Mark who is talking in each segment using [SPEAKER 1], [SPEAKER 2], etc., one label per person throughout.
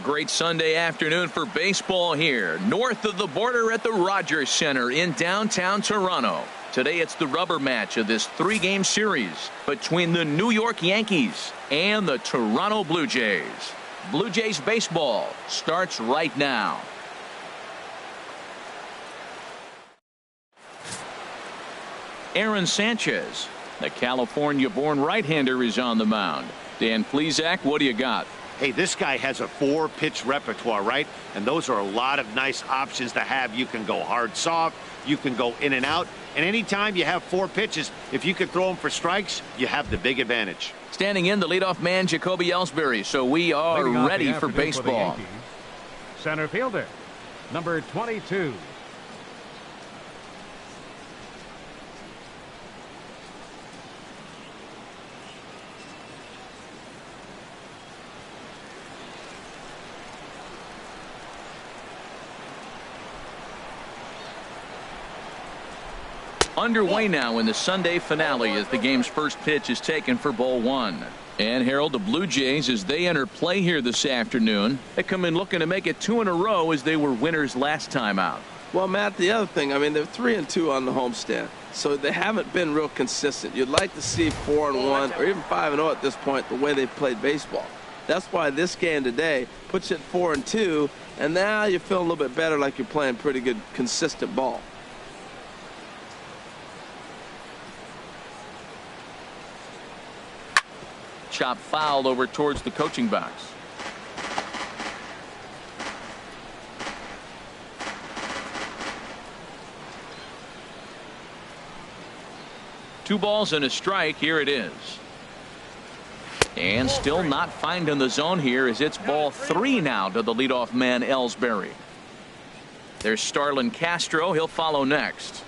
[SPEAKER 1] great Sunday afternoon for baseball here north of the border at the Rogers Center in downtown Toronto. Today it's the rubber match of this 3-game series between the New York Yankees and the Toronto Blue Jays. Blue Jays baseball starts right now. Aaron Sanchez, the California-born right-hander, is on the mound. Dan Plesac, what do you got?
[SPEAKER 2] Hey, this guy has a 4-pitch repertoire, right? And those are a lot of nice options to have. You can go hard, soft. You can go in and out. And anytime you have 4 pitches, if you can throw them for strikes, you have the big advantage.
[SPEAKER 1] Standing in, the leadoff man, JACOBY ELLSBURY. So we are ready for baseball.
[SPEAKER 3] Center fielder, number 22.
[SPEAKER 1] Underway now in the Sunday finale as the game's first pitch is taken for ball 1. And Harold, the Blue Jays, as they enter play here this afternoon, they come in looking to make it 2 in a row as they were winners last time out.
[SPEAKER 4] Well, Matt, the other thing, I mean, they're 3-2 on the homestand, so they haven't been real consistent. You'd like to see 4-1 or even 5-0 at this point, the way they've played baseball. That's why this game today puts you at 4-2, and now you feel a little bit better, like you're playing pretty good, consistent ball.
[SPEAKER 1] Chop foul over towards the coaching box. Two balls and a strike. Here it is. And still not finding the zone here as it's ball 3 now to the leadoff man, ELLSBURY. There's Starlin Castro. He'll follow next.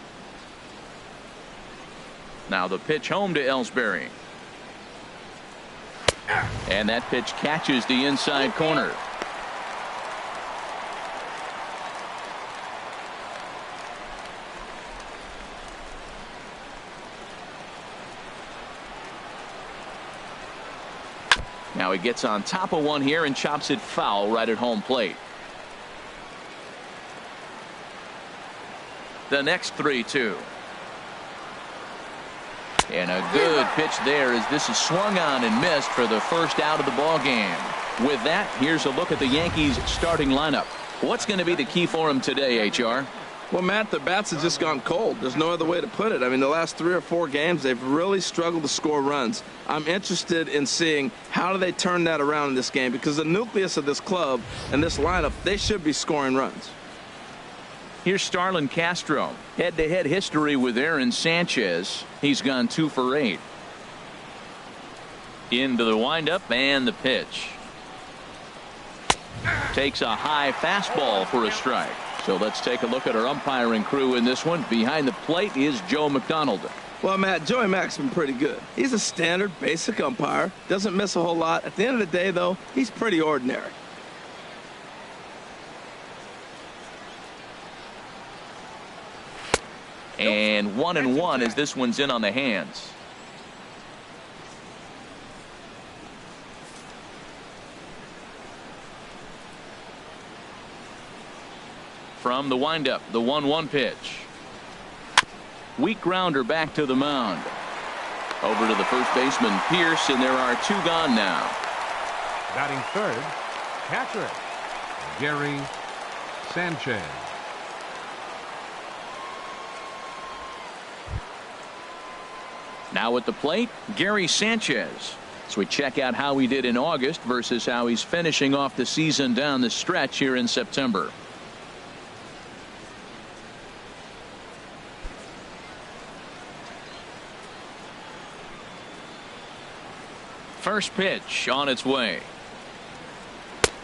[SPEAKER 1] Now the pitch home to ELLSBURY. And that pitch catches the inside corner. Now he gets on top of one here and chops it foul right at home plate. The next 3-2. And a good pitch there as this is swung on and missed for the first out of the ball game. With that, here's a look at the Yankees starting lineup. What's going to be the key for them today, HR?
[SPEAKER 4] Well, Matt, the bats have just gone cold. There's no other way to put it. I mean, the last 3 or 4 games, they've really struggled to score runs. I'm interested in seeing how do they turn that around in this game, because the nucleus of this club and this lineup, they should be scoring runs.
[SPEAKER 1] Here's Starlin Castro. Head-to-head history with Aaron Sanchez. He's gone 2 for 8. Into the windup and the pitch. Takes a high fastball for a strike. So let's take a look at our umpiring crew in this one. Behind the plate is Joe McDonald.
[SPEAKER 4] Well, Matt, Joey Mack's been pretty good. He's a standard, basic umpire. Doesn't miss a whole lot. At the end of the day, though, he's pretty ordinary.
[SPEAKER 1] And 1-1 as this one's in on the hands. From the windup, the 1-1 pitch. Weak grounder back to the mound. Over to the first baseman, Pierce, and there are 2 gone now.
[SPEAKER 3] Batting third, catcher, Gary Sanchez.
[SPEAKER 1] Now at the plate, Gary Sanchez. So we check out how he did in August versus how he's finishing off the season down the stretch here in September. First pitch on its way.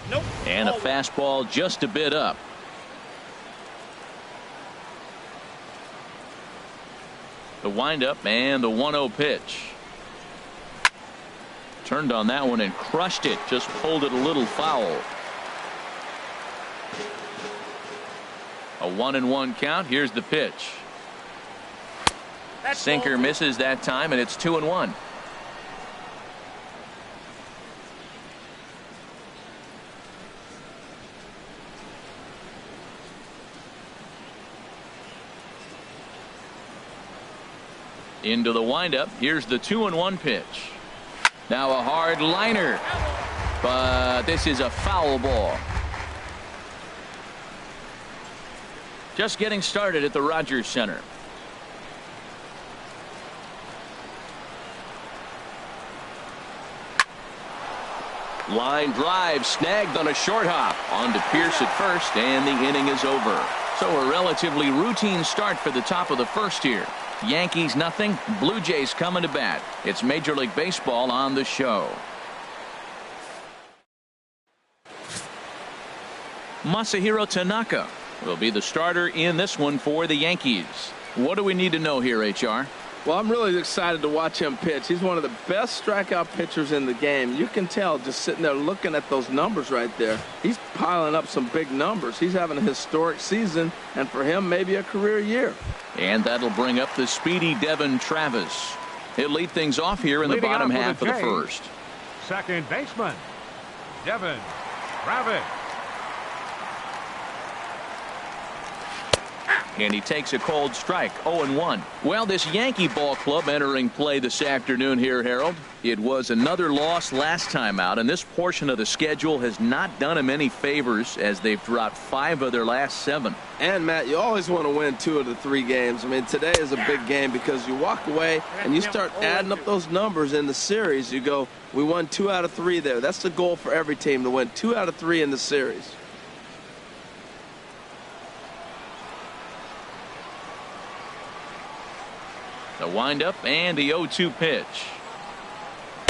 [SPEAKER 2] Nope.
[SPEAKER 1] And a fastball just a bit up. The windup and the 1-0 pitch. Turned on that one and crushed it. Just pulled it a little foul. A 1-1 count. Here's the pitch. Sinker misses that time, and it's 2-1. Into the windup. Here's the 2-1 pitch. Now a hard liner, but this is a foul ball. Just getting started at the Rogers Center. Line drive snagged on a short hop. On to Pierce at first, and the inning is over. So a relatively routine start for the top of the first here. Yankees nothing, Blue Jays coming to bat. It's Major League Baseball on the show. Masahiro Tanaka will be the starter in this one for the Yankees. What do we need to know here, HR?
[SPEAKER 4] Well, I'm really excited to watch him pitch. He's one of the best strikeout pitchers in the game. You can tell just sitting there looking at those numbers right there. He's piling up some big numbers. He's having a historic season, and for him, maybe a career year.
[SPEAKER 1] And that'll bring up the speedy Devin Travis. He'll lead things off here in the bottom half of the first.
[SPEAKER 3] Second baseman, Devin Travis.
[SPEAKER 1] And he takes a cold strike, 0-1. Well, this Yankee ball club entering play this afternoon here, Harold. It was another loss last time out, and this portion of the schedule has not done him any favors as they've dropped 5 of their last 7.
[SPEAKER 4] And, Matt, you always want to win 2 of the 3 games. I mean, today is a big game because you walk away and you start adding up those numbers in the series. You go, we won 2 out of 3 there. That's the goal for every team, to win 2 out of 3 in the series.
[SPEAKER 1] The windup and the 0-2 pitch.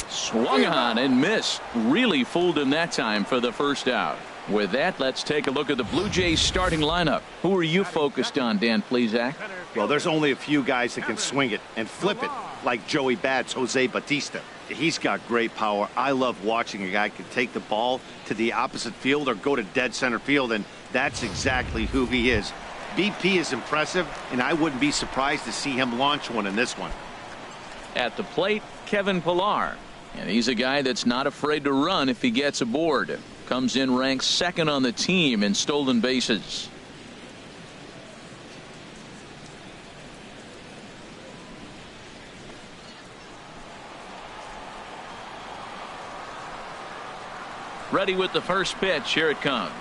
[SPEAKER 1] Swung on and missed. Really fooled him that time for the first out. With that, let's take a look at the Blue Jays starting lineup. Who are you focused on, Dan Plesac?
[SPEAKER 2] Well, there's only a few guys that can swing it and flip it, like Joey Bats, Jose Bautista. He's got great power. I love watching a guy can take the ball to the opposite field or go to dead center field, and that's exactly who he is. BP is impressive, and I wouldn't be surprised to see him launch one in this one.
[SPEAKER 1] At the plate, Kevin Pillar. And he's a guy that's not afraid to run if he gets aboard. Comes in ranked 2nd on the team in stolen bases. Ready with the first pitch. Here it comes.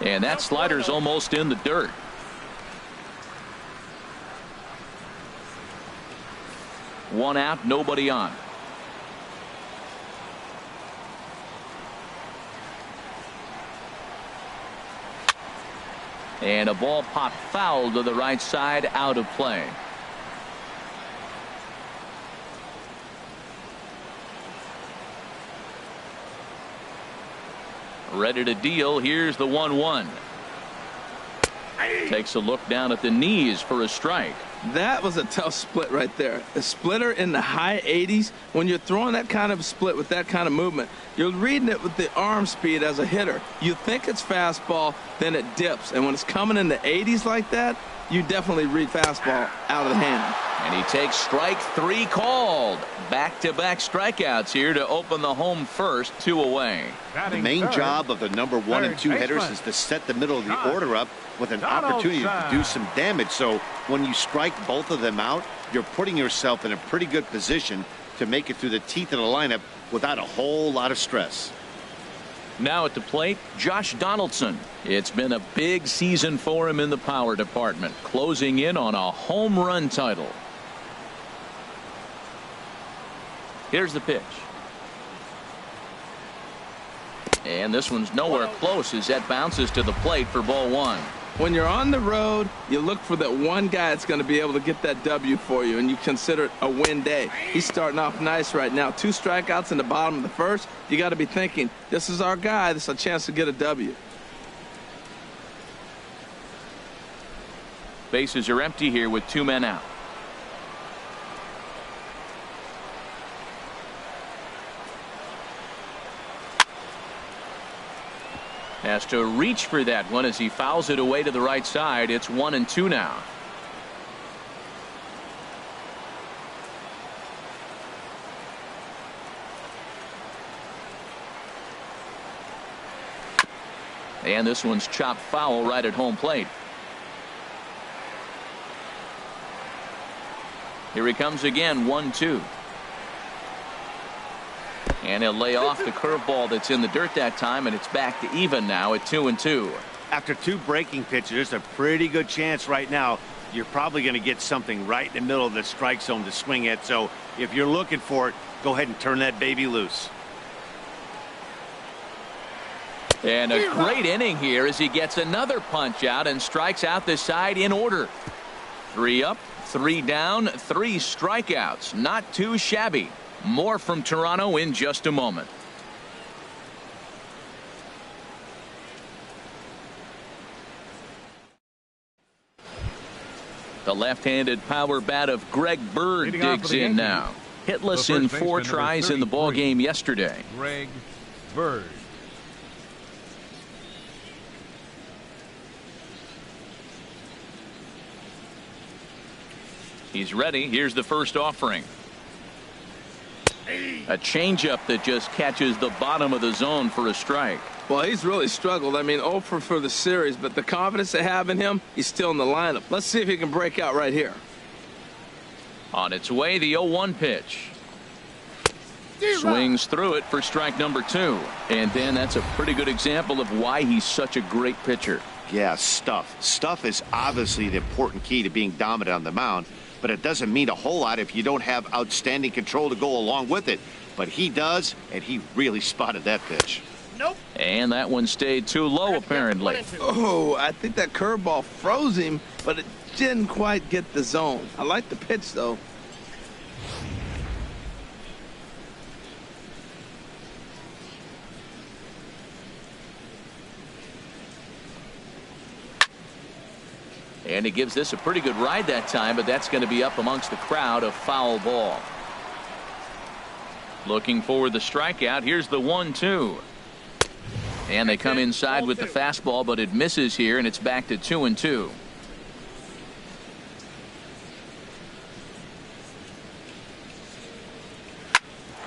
[SPEAKER 1] And that slider's almost in the dirt. One out, nobody on. And a ball popped foul to the right side, out of play. Ready to deal. Here's the 1-1. Takes a look down at the knees for a strike.
[SPEAKER 4] That was a tough split right there. A splitter in the high 80s. When you're throwing that kind of split with that kind of movement, you're reading it with the arm speed as a hitter. You think it's fastball, then it dips. And when it's coming in the 80s like that, you definitely read fastball out of the hand.
[SPEAKER 1] And he takes strike 3 called. Back-to-back strikeouts here to open the home first, 2 away.
[SPEAKER 2] The main job of the number 1 and 2 hitters is to set the middle of the order up with an opportunity to do some damage. So when you strike both of them out, you're putting yourself in a pretty good position to make it through the teeth of the lineup without a whole lot of stress.
[SPEAKER 1] Now at the plate, Josh Donaldson. It's been a big season for him in the power department, closing in on a home run title. Here's the pitch. And this one's nowhere close as that bounces to the plate for ball 1.
[SPEAKER 4] When you're on the road, you look for that one guy that's going to be able to get that W for you, and you consider it a win day. He's starting off nice right now. 2 strikeouts in the bottom of the first. You got to be thinking, this is our guy. This is a chance to get a W.
[SPEAKER 1] Bases are empty here with 2 men out. Has to reach for that one as he fouls it away to the right side. It's 1-2 now. And this one's chopped foul right at home plate. Here he comes again, 1-2. And he'll lay off the curveball that's in the dirt that time, and it's back to even now at 2-2.
[SPEAKER 2] After 2 breaking pitches, there's a pretty good chance right now you're probably going to get something right in the middle of the strike zone to swing at. So if you're looking for it, go ahead and turn that baby loose.
[SPEAKER 1] And a great inning here as he gets another punch out and strikes out the side in order. 3 up, 3 down, 3 strikeouts. Not too shabby. More from Toronto in just a moment. The left-handed power bat of Greg Bird digs in now. Hitless in 4 tries in the ball game yesterday.
[SPEAKER 3] Greg Bird.
[SPEAKER 1] He's ready. Here's the first offering. A changeup that just catches the bottom of the zone for a strike.
[SPEAKER 4] Well, he's really struggled. I mean, 0 for the series, but the confidence they have in him, he's still in the lineup. Let's see if he can break out right here.
[SPEAKER 1] On its way, the 0-1 pitch. Swings through it for strike number 2. And then that's a pretty good example of why he's such a great pitcher.
[SPEAKER 2] Yeah, stuff. Stuff is obviously the important key to being dominant on the mound, but it doesn't mean a whole lot if you don't have outstanding control to go along with it. But he does, and he really spotted that pitch.
[SPEAKER 5] Nope.
[SPEAKER 1] And that one stayed too low, apparently.
[SPEAKER 4] Oh, I think that curveball froze him, but it didn't quite get the zone. I like the pitch, though.
[SPEAKER 1] And he gives this a pretty good ride that time, but that's going to be up amongst the crowd. A foul ball. Looking for the strikeout. Here's the 1-2. And they come inside with the fastball, but it misses here, and it's back to 2-2.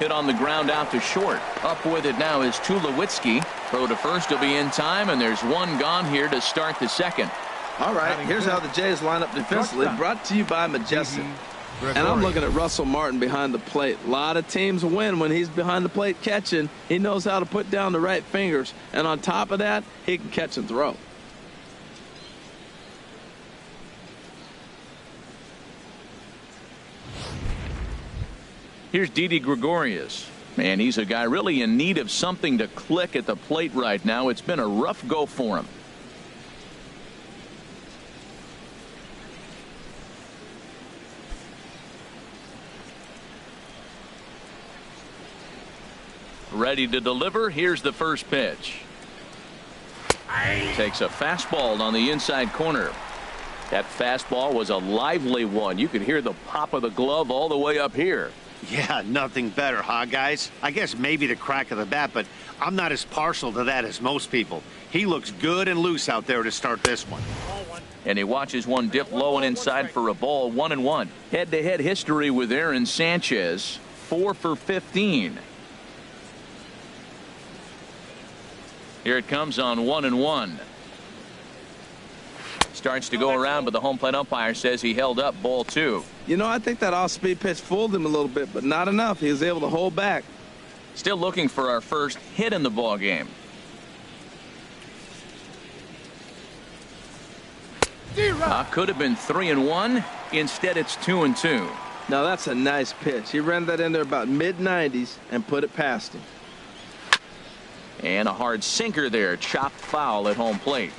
[SPEAKER 1] Hit on the ground out to short. Up with it now is Tulowitzki. Throw to first will be in time, and there's one gone here to start the second.
[SPEAKER 4] All right, here's how the Jays line up defensively. Brought to you by Majestic. And I'm looking at Russell Martin behind the plate. A lot of teams win when he's behind the plate catching. He knows how to put down the right fingers. And on top of that, he can catch and throw.
[SPEAKER 1] Here's Didi Gregorius. Man, he's a guy really in need of something to click at the plate right now. It's been a rough go for him. Ready to deliver. Here's the first pitch. Takes a fastball on the inside corner. That fastball was a lively one. You could hear the pop of the glove all the way up here.
[SPEAKER 2] Yeah, nothing better, huh, guys? I guess maybe the crack of the bat, but I'm not as partial to that as most people. He looks good and loose out there to start this one.
[SPEAKER 1] And he watches one dip low and inside for a ball. 1-1. Head-to-head history with Aaron Sanchez. 4 for 15. Here it comes on 1-1. Starts to go around, but the home plate umpire says he held up. Ball 2.
[SPEAKER 4] You know, I think that off-speed pitch fooled him a little bit, but not enough. He was able to hold back.
[SPEAKER 1] Still looking for our first hit in the ball game. Could have been 3-1. Instead, it's 2-2.
[SPEAKER 4] Now that's a nice pitch. He ran that in there about mid-90s and put it past him.
[SPEAKER 1] And a hard sinker there. Chopped foul at home plate.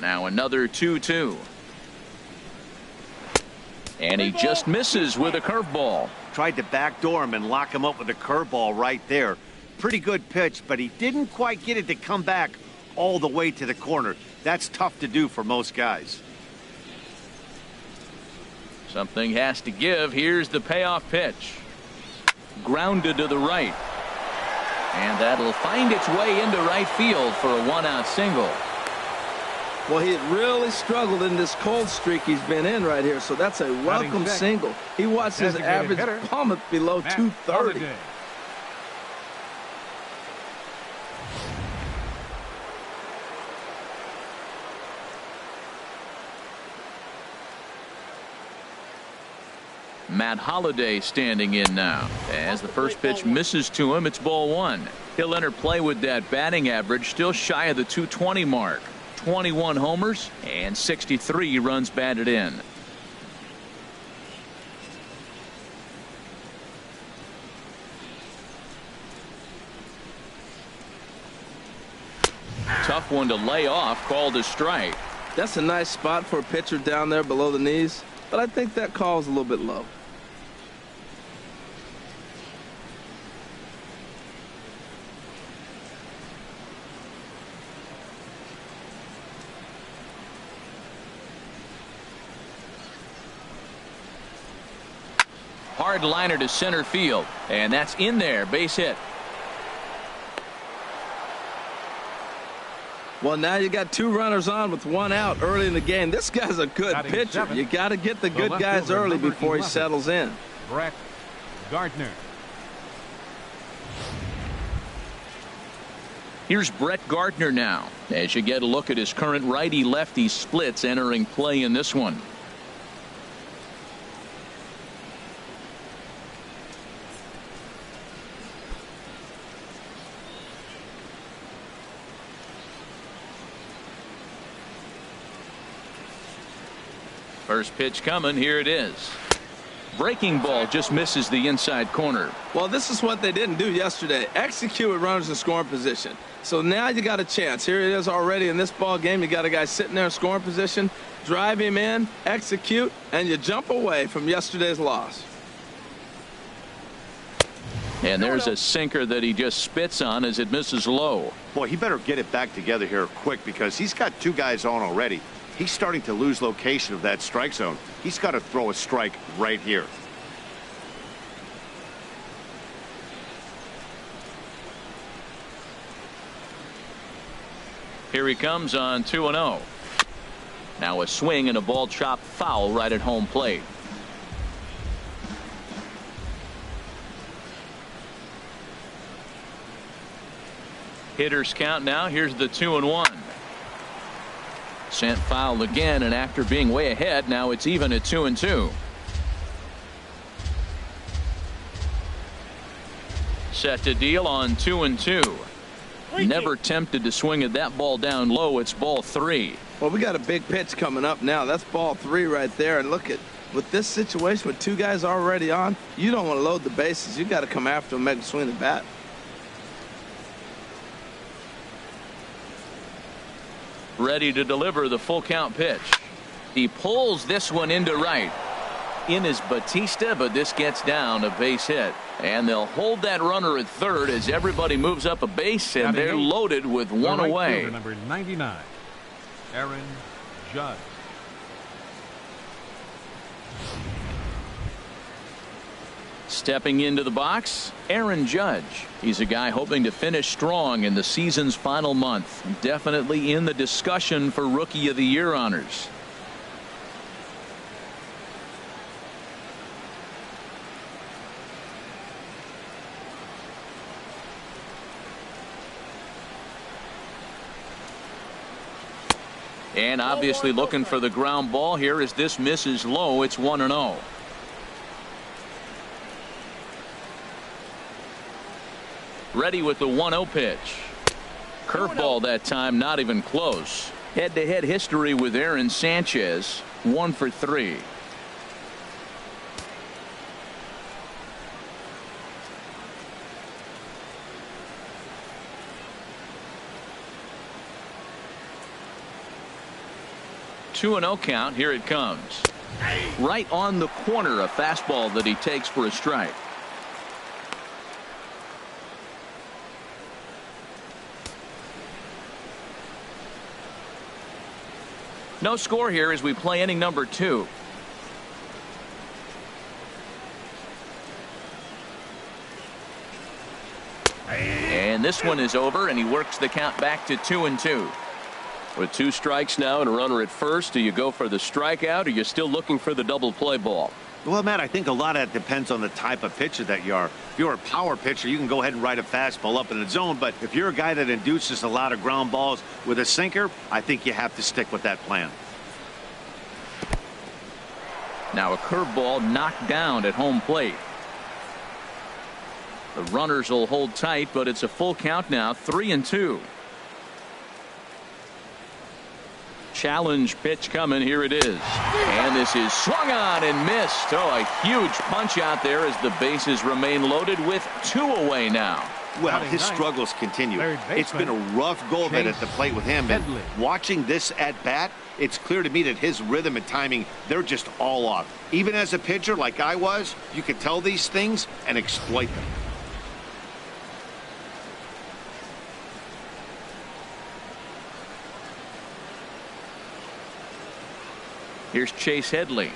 [SPEAKER 1] Now another 2-2. And he just misses with a curveball.
[SPEAKER 2] Tried to backdoor him and lock him up with a curveball right there. Pretty good pitch, but he didn't quite get it to come back all the way to the corner. That's tough to do for most guys.
[SPEAKER 1] Something has to give. Here's the payoff pitch. Grounded to the right. And that'll find its way into right field for a 1-out single.
[SPEAKER 4] Well, he had really struggled in this cold streak he's been in right here, so that's a welcome single. He watched his average plummet below 230.
[SPEAKER 1] Matt Holliday standing in now. As the first pitch misses to him, it's ball one. He'll enter play with that batting average still shy of the 220 mark. 21 homers and 63 runs batted in. Tough one to lay off, called a strike.
[SPEAKER 4] That's a nice spot for a pitcher down there below the knees, but I think that call's a little bit low.
[SPEAKER 1] Hard liner to center field, and that's in there. Base hit.
[SPEAKER 4] Well, now you got two runners on with one out early in the game. This guy's a good pitcher. You got to get the good guys early before he settles in.
[SPEAKER 3] Brett Gardner.
[SPEAKER 1] Here's Brett Gardner now, as you get a look at his current righty-lefty splits entering play in this one. First pitch coming. Here it is. Breaking ball just misses the inside corner.
[SPEAKER 4] Well, this is what they didn't do yesterday. Execute with runners in scoring position. So now you got a chance. Here it is already in this ball game. You got a guy sitting there in scoring position. Drive him in, execute, and you jump away from yesterday's loss.
[SPEAKER 1] And there's a sinker that he just spits on as it misses low.
[SPEAKER 2] Boy, he better get it back together here quick because he's got two guys on already. He's starting to lose location of that strike zone. He's got to throw a strike right here.
[SPEAKER 1] Here he comes on 2-0. Now a swing and a ball chopped foul right at home plate. Hitters count now. Here's the 2-1. Sent foul again, and after being way ahead, now it's even at 2-2. Set to deal on 2-2. Never tempted to swing at that ball down low. It's ball three.
[SPEAKER 4] Well, we got a big pitch coming up now. That's ball three right there. And look at with this situation with two guys already on, you don't want to load the bases. You got to come after him, make him swing the bat.
[SPEAKER 1] Ready to deliver the full count pitch. He pulls this one into right. In is Bautista, but this gets down a base hit. And they'll hold that runner at third as everybody moves up a base, and they're loaded with one away.
[SPEAKER 3] Number 99, Aaron Judge.
[SPEAKER 1] Stepping into the box, Aaron Judge. He's a guy hoping to finish strong in the season's final month. Definitely in the discussion for Rookie of the Year honors. And obviously looking for the ground ball here as this misses low. It's 1-0. Ready with the 1-0 pitch. Curveball that time, not even close. Head-to-head history with Aaron Sanchez, 1 for 3. Two and 0 count. Here it comes. Right on the corner, a fastball that he takes for a strike. No score here as we play inning number 2. And this one is over, and he works the count back to 2-2. With 2 strikes now and a runner at first, do you go for the strikeout, or are you still looking for the double play ball?
[SPEAKER 2] Well, Matt, I think a lot of that depends on the type of pitcher that you are. If you're a power pitcher, you can go ahead and ride a fastball up in the zone. But if you're a guy that induces a lot of ground balls with a sinker, I think you have to stick with that plan.
[SPEAKER 1] Now a curveball knocked down at home plate. The runners will hold tight, but it's a full count now, 3-2. Challenge pitch coming. Here it is. And this is swung on and missed. Oh, a huge punch out there as the bases remain loaded with 2 away now.
[SPEAKER 2] Well, his struggles continue. It's been a rough go-ahead at the plate with him. And watching this at bat, it's clear to me that his rhythm and timing, they're just all off. Even as a pitcher like I was, you could tell these things and exploit them.
[SPEAKER 1] Here's Chase Headley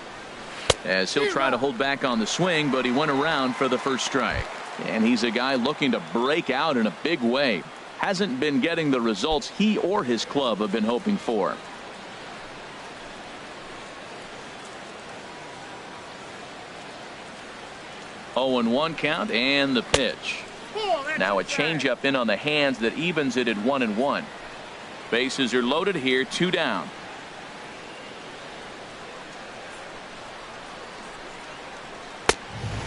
[SPEAKER 1] as he'll try to hold back on the swing, but he went around for the first strike. And he's a guy looking to break out in a big way. Hasn't been getting the results he or his club have been hoping for. Oh, 0-1 count and the pitch. Now a changeup in on the hands that evens it at 1-1. Bases are loaded here, 2 down.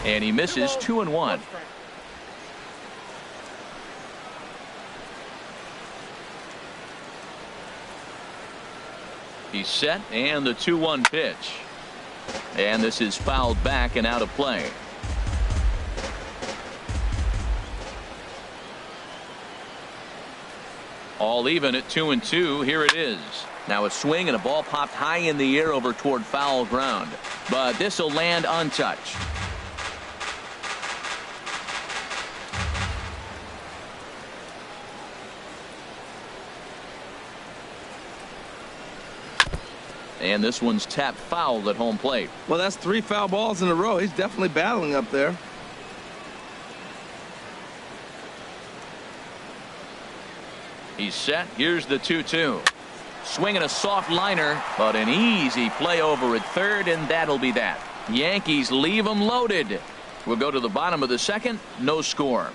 [SPEAKER 1] And he misses, 2-1. He's set, and the 2-1 pitch. And this is fouled back and out of play. All even at 2-2. Here it is. Now a swing and a ball popped high in the air over toward foul ground. But this will land untouched. And this one's tapped foul at home plate.
[SPEAKER 4] Well, that's 3 foul balls in a row. He's definitely battling up there.
[SPEAKER 1] He's set. Here's the 2-2. Swinging a soft liner, but an easy play over at third, and that'll be that. Yankees leave them loaded. We'll go to the bottom of the second. No score.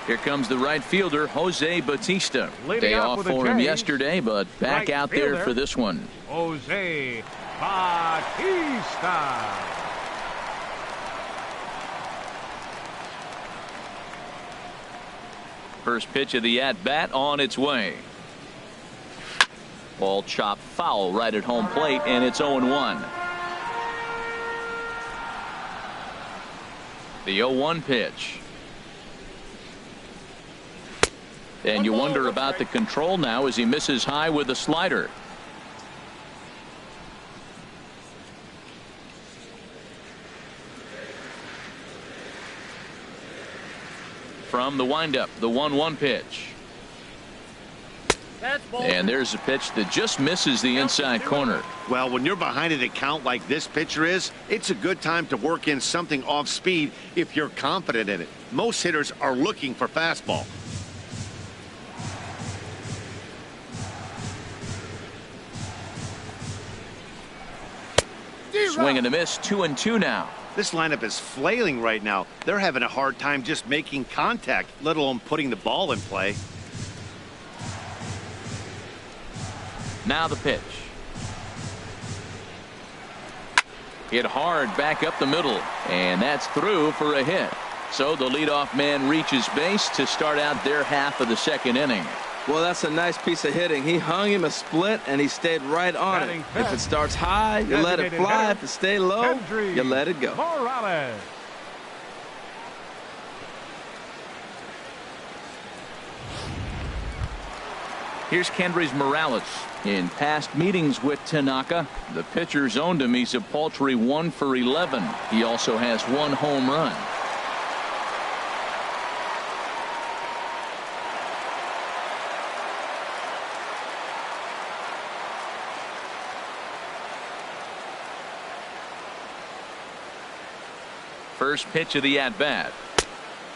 [SPEAKER 1] Here comes the right fielder, Jose Bautista. Day off for him yesterday, but back out there for this one.
[SPEAKER 3] Jose Bautista.
[SPEAKER 1] First pitch of the at-bat on its way. Ball chopped foul right at home plate, and it's 0-1. The 0-1 pitch. And you wonder about the control now as he misses high with a slider. From the windup, the 1-1 pitch. And there's a pitch that just misses the inside corner.
[SPEAKER 2] Well, when you're behind an account like this pitcher is, it's a good time to work in something off speed if you're confident in it. Most hitters are looking for fastball.
[SPEAKER 1] Swing and a miss, 2-2 now.
[SPEAKER 2] This lineup is flailing right now. They're having a hard time just making contact, let alone putting the ball in play.
[SPEAKER 1] Now the pitch. Hit hard back up the middle, and that's through for a hit. So the leadoff man reaches base to start out their half of the second inning.
[SPEAKER 4] Well, that's a nice piece of hitting. He hung him a split, and he stayed right on it. If it starts high, you let it fly. If it stays low, you let it go.
[SPEAKER 1] Here's Kendrys Morales. In past meetings with Tanaka, the pitcher's owned him. He's a paltry 1 for 11. He also has 1 home run. First pitch of the at-bat.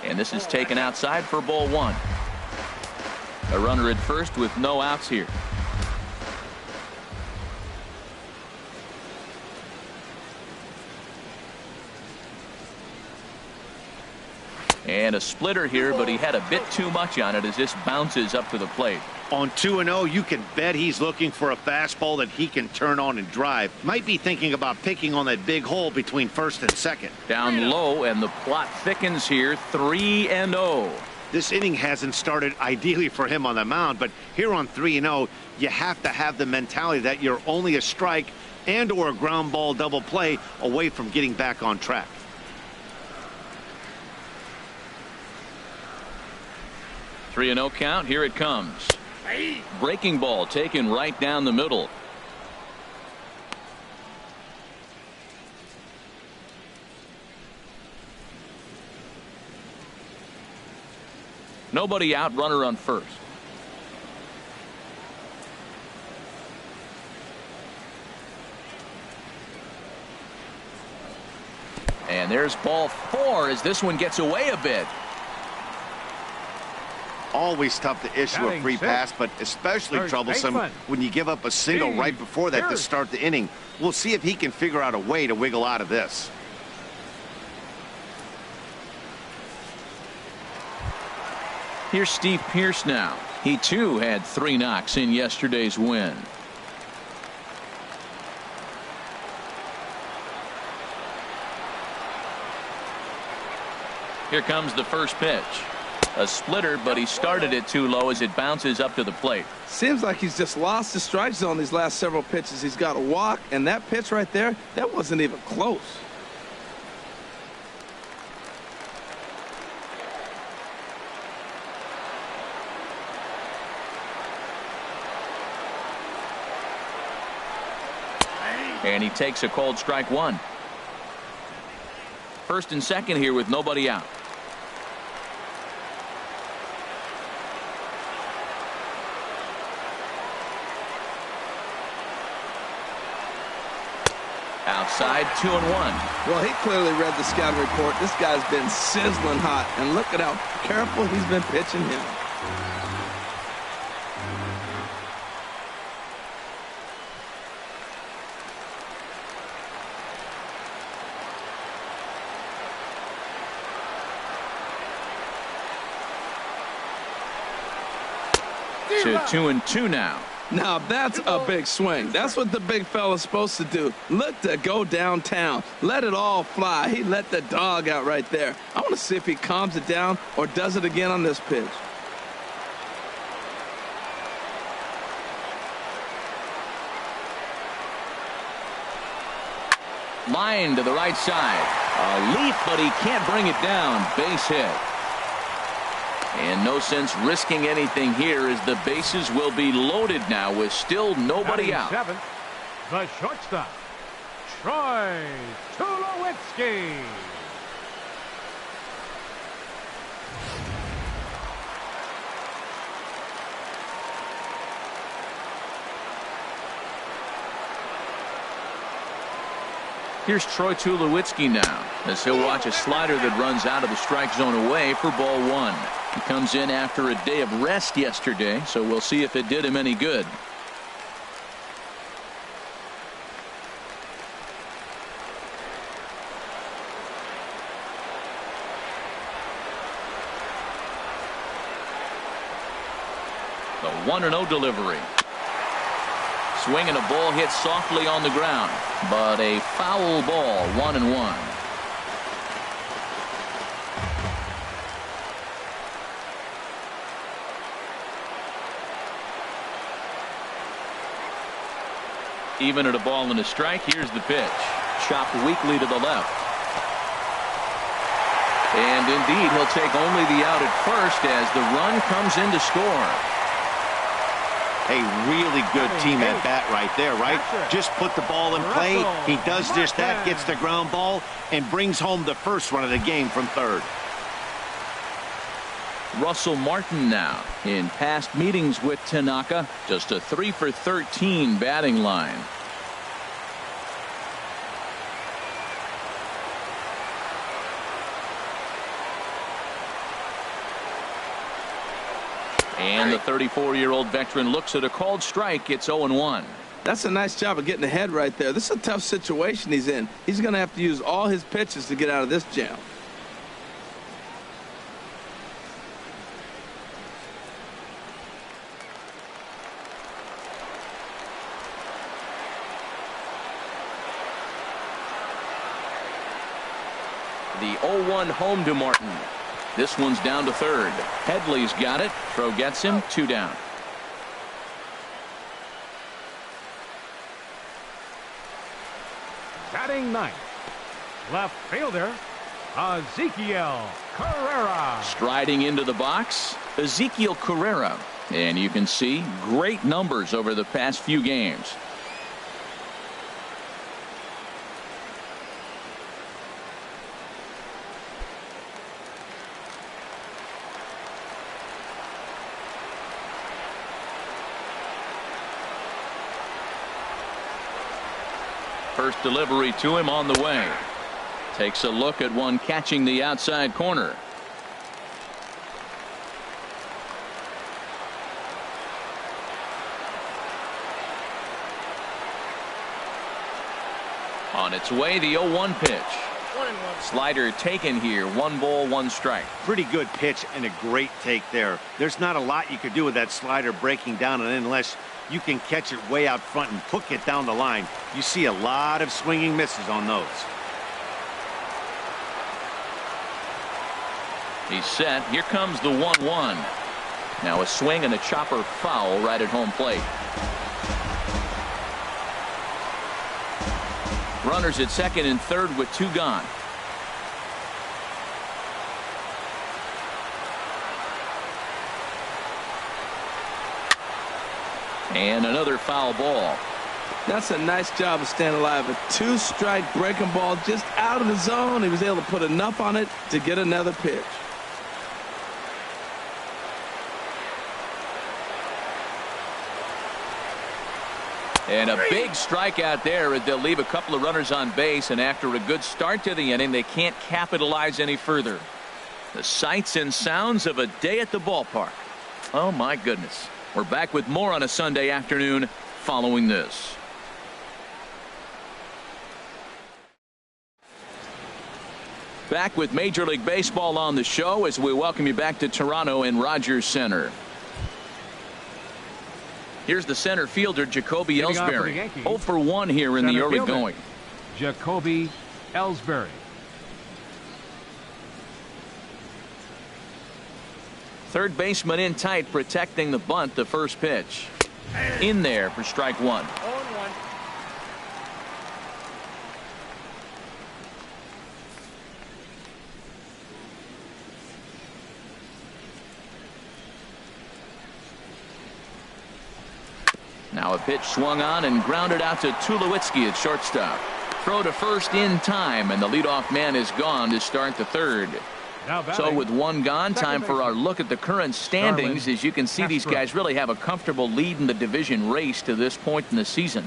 [SPEAKER 1] And this is taken outside for ball 1. A runner at first with no outs here. And a splitter here, but he had a bit too much on it as this bounces up to the plate.
[SPEAKER 2] On 2-0, you can bet he's looking for a fastball that he can turn on and drive. Might be thinking about picking on that big hole between first and second.
[SPEAKER 1] Down low, and the plot thickens here, 3-0.
[SPEAKER 2] This inning hasn't started ideally for him on the mound, but here on 3-0, you have to have the mentality that you're only a strike and or a ground ball double play away from getting back on track.
[SPEAKER 1] Three and 0 count. Here it comes. Breaking ball taken right down the middle. Nobody out, runner on first. And there's ball 4 as this one gets away a bit.
[SPEAKER 2] Always tough to issue a free pass, but especially troublesome when you give up a single right before that to start the inning. We'll see if he can figure out a way to wiggle out of this.
[SPEAKER 1] Here's Steve Pearce now. He too had 3 knocks in yesterday's win. Here comes the first pitch. A splitter, but he started it too low as it bounces up to the plate.
[SPEAKER 4] Seems like he's just lost the strike zone these last several pitches. He's got a walk, and that pitch right there, that wasn't even close.
[SPEAKER 1] And he takes a cold strike 1. First and second here with nobody out. Outside, 2-1.
[SPEAKER 4] Well, he clearly read the scouting report. This guy's been sizzling hot, and look at how careful he's been pitching him.
[SPEAKER 1] To 2-2 now.
[SPEAKER 4] Now that's a big swing. That's what the big fella's supposed to do. Look to go downtown. Let it all fly. He let the dog out right there. I want to see if he calms it down or does it again on this pitch.
[SPEAKER 1] Line to the right side. A leap, but he can't bring it down. Base hit. And no sense risking anything here as the bases will be loaded now with still nobody out.
[SPEAKER 3] Seventh, the shortstop, Troy Tulowitzki.
[SPEAKER 1] Here's Troy Tulowitzki now as he'll watch a slider that runs out of the strike zone away for ball 1. He comes in after a day of rest yesterday, so we'll see if it did him any good. The 1-0 delivery. Swing and a ball hit softly on the ground, but a foul ball, 1-1. Even at a ball and a strike, here's the pitch. Chopped weakly to the left. And indeed, he'll take only the out at first as the run comes in to score.
[SPEAKER 2] A really good team at bat right there, right? Just put the ball in play. He does just that, gets the ground ball, and brings home the first run of the game from third.
[SPEAKER 1] Russell Martin now in past meetings with Tanaka. Just a 3 for 13 batting line. And the 34-year-old veteran looks at a called strike. It's 0-1.
[SPEAKER 4] That's a nice job of getting ahead right there. This is a tough situation he's in. He's going to have to use all his pitches to get out of this jam.
[SPEAKER 1] The 0-1 home to Martin. This one's down to third. Headley's got it. Throw gets him. 2 down.
[SPEAKER 3] Batting ninth, left fielder, Ezekiel Carrera.
[SPEAKER 1] Striding into the box, Ezekiel Carrera. And you can see great numbers over the past few games. First delivery to him on the way. Takes a look at one catching the outside corner. On its way, the 0-1 pitch. Slider taken here. 1 ball, 1 strike.
[SPEAKER 2] Pretty good pitch and a great take there. There's not a lot you could do with that slider breaking down and in unless you can catch it way out front and hook it down the line. You see a lot of swinging misses on those.
[SPEAKER 1] He's set. Here comes the 1-1. Now a swing and a chopper foul right at home plate. Runners at second and third with 2 gone. And another foul ball.
[SPEAKER 4] That's a nice job of staying alive. A 2-strike breaking ball just out of the zone. He was able to put enough on it to get another pitch.
[SPEAKER 1] And a big strikeout there as they'll leave a couple of runners on base, and after a good start to the inning, they can't capitalize any further. The sights and sounds of a day at the ballpark. Oh my goodness. We're back with more on a Sunday afternoon following this. Back with Major League Baseball on the show as we welcome you back to Toronto and Rogers Center. Here's the center fielder, JACOBY ELLSBURY. 0 for 1 here in the early going.
[SPEAKER 3] JACOBY ELLSBURY.
[SPEAKER 1] Third baseman in tight, protecting the bunt. The first pitch in there for strike 1. Now a pitch swung on and grounded out to Tulowitzki at shortstop. Throw to first in time, and the leadoff man is gone to start the third. So with 1 gone, time for our look at the current standings. As you can see, these guys really have a comfortable lead in the division race to this point in the season.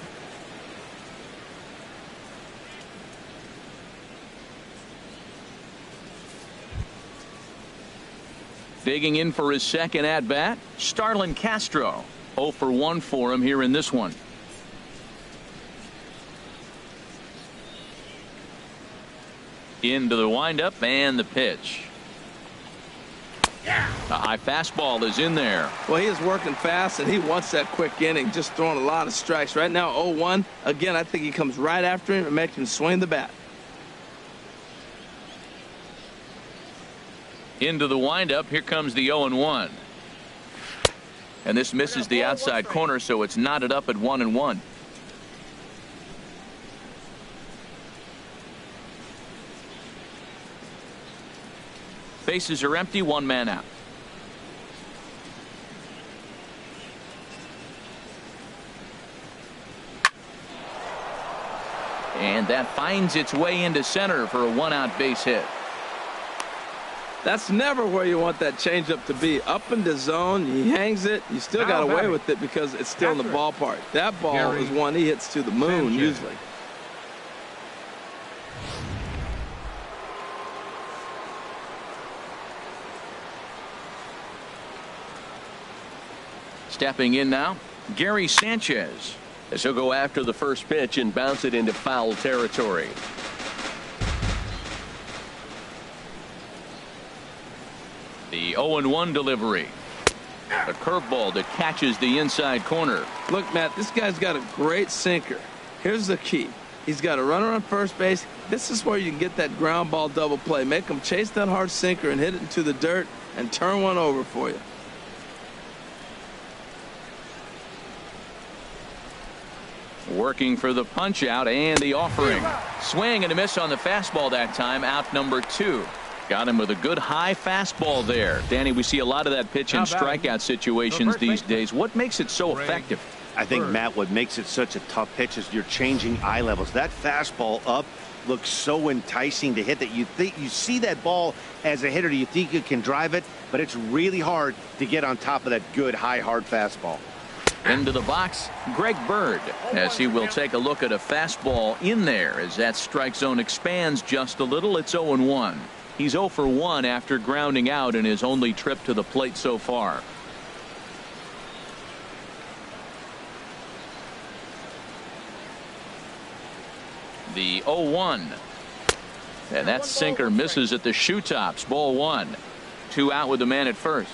[SPEAKER 1] Digging in for his second at bat, Starlin Castro. 0 for 1 for him here in this one. Into the windup and the pitch. A high fastball is in there.
[SPEAKER 4] Well, he is working fast, and he wants that quick inning, just throwing a lot of strikes. Right now, 0-1. Again, I think he comes right after him and makes him swing the bat.
[SPEAKER 1] Into the windup. Here comes the 0-1. And this misses the outside corner, so it's knotted up at 1-1. Bases are empty, 1 man out. And that finds its way into center for a 1-out base hit.
[SPEAKER 4] That's never where you want that changeup to be. Up in the zone, he hangs it. You still got away with it because it's still in the ballpark. That ball is one he hits to the moon usually.
[SPEAKER 1] Stepping in now, Gary Sanchez, as he'll go after the first pitch and bounce it into foul territory. The 0-1 delivery. A curveball that catches the inside corner.
[SPEAKER 4] Look, Matt, this guy's got a great sinker. Here's the key. He's got a runner on first base. This is where you can get that ground ball double play. Make him chase that hard sinker and hit it into the dirt and turn one over for you.
[SPEAKER 1] Working for the punch out and the offering. Swing and a miss on the fastball that time. Out number 2. Got him with a good high fastball there. Danny, we see a lot of that pitch in strikeout situations these days. What makes it so effective?
[SPEAKER 2] I think, Matt, what makes it such a tough pitch is you're changing eye levels. That fastball up looks so enticing to hit that you think you see that ball as a hitter. You think you can drive it, but it's really hard to get on top of that good high hard fastball.
[SPEAKER 1] Into the box, Greg Bird, as he will take a look at a fastball in there as that strike zone expands just a little. It's 0-1. He's 0 for 1 after grounding out in his only trip to the plate so far. The 0-1. And that sinker misses at the shoe tops. Ball 1. 2 out with the man at first.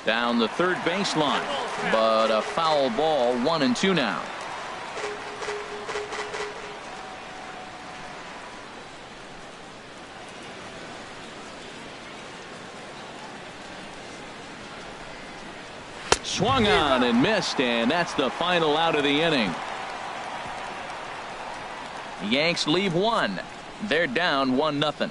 [SPEAKER 1] Down the third baseline, but a foul ball. 1-2 now. Swung on and missed, and that's the final out of the inning. Yanks leave 1. They're down 1-0.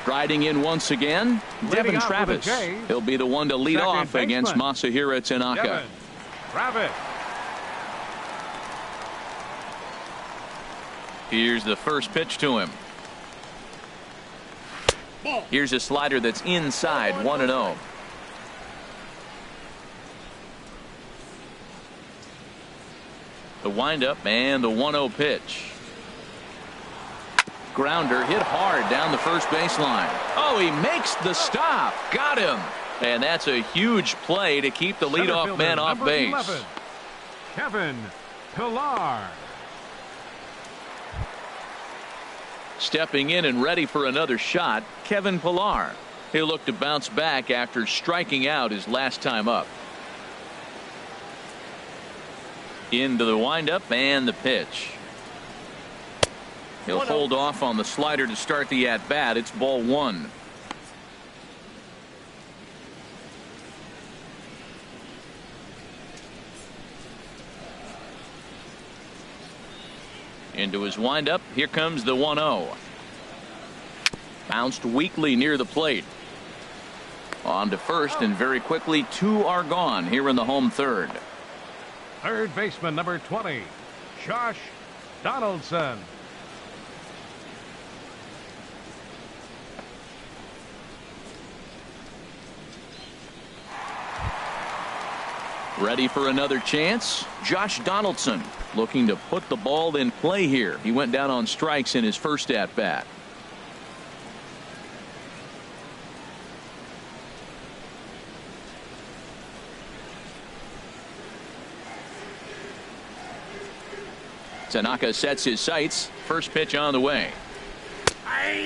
[SPEAKER 1] Striding in once again, Devin Travis. He'll be the one to lead off against Masahiro Tanaka.
[SPEAKER 3] Devin Travis.
[SPEAKER 1] Here's the first pitch to him. Here's a slider that's inside. 1-0. The windup and the 1-0 pitch. Grounder hit hard down the first baseline. Oh, he makes the stop. Got him. And that's a huge play to keep the leadoff man off base.
[SPEAKER 3] 11, Kevin Pillar.
[SPEAKER 1] Stepping in and ready for another shot, Kevin Pillar. He'll look to bounce back after striking out his last time up. Into the windup and the pitch. He'll hold off on the slider to start the at-bat. It's ball 1. Into his windup. Here comes the 1-0. Bounced weakly near the plate. On to first, and very quickly 2 are gone here in the home third.
[SPEAKER 3] Third baseman number 20, Josh Donaldson.
[SPEAKER 1] Ready for another chance. Josh Donaldson looking to put the ball in play here. He went down on strikes in his first at bat. Tanaka sets his sights. First pitch on the way.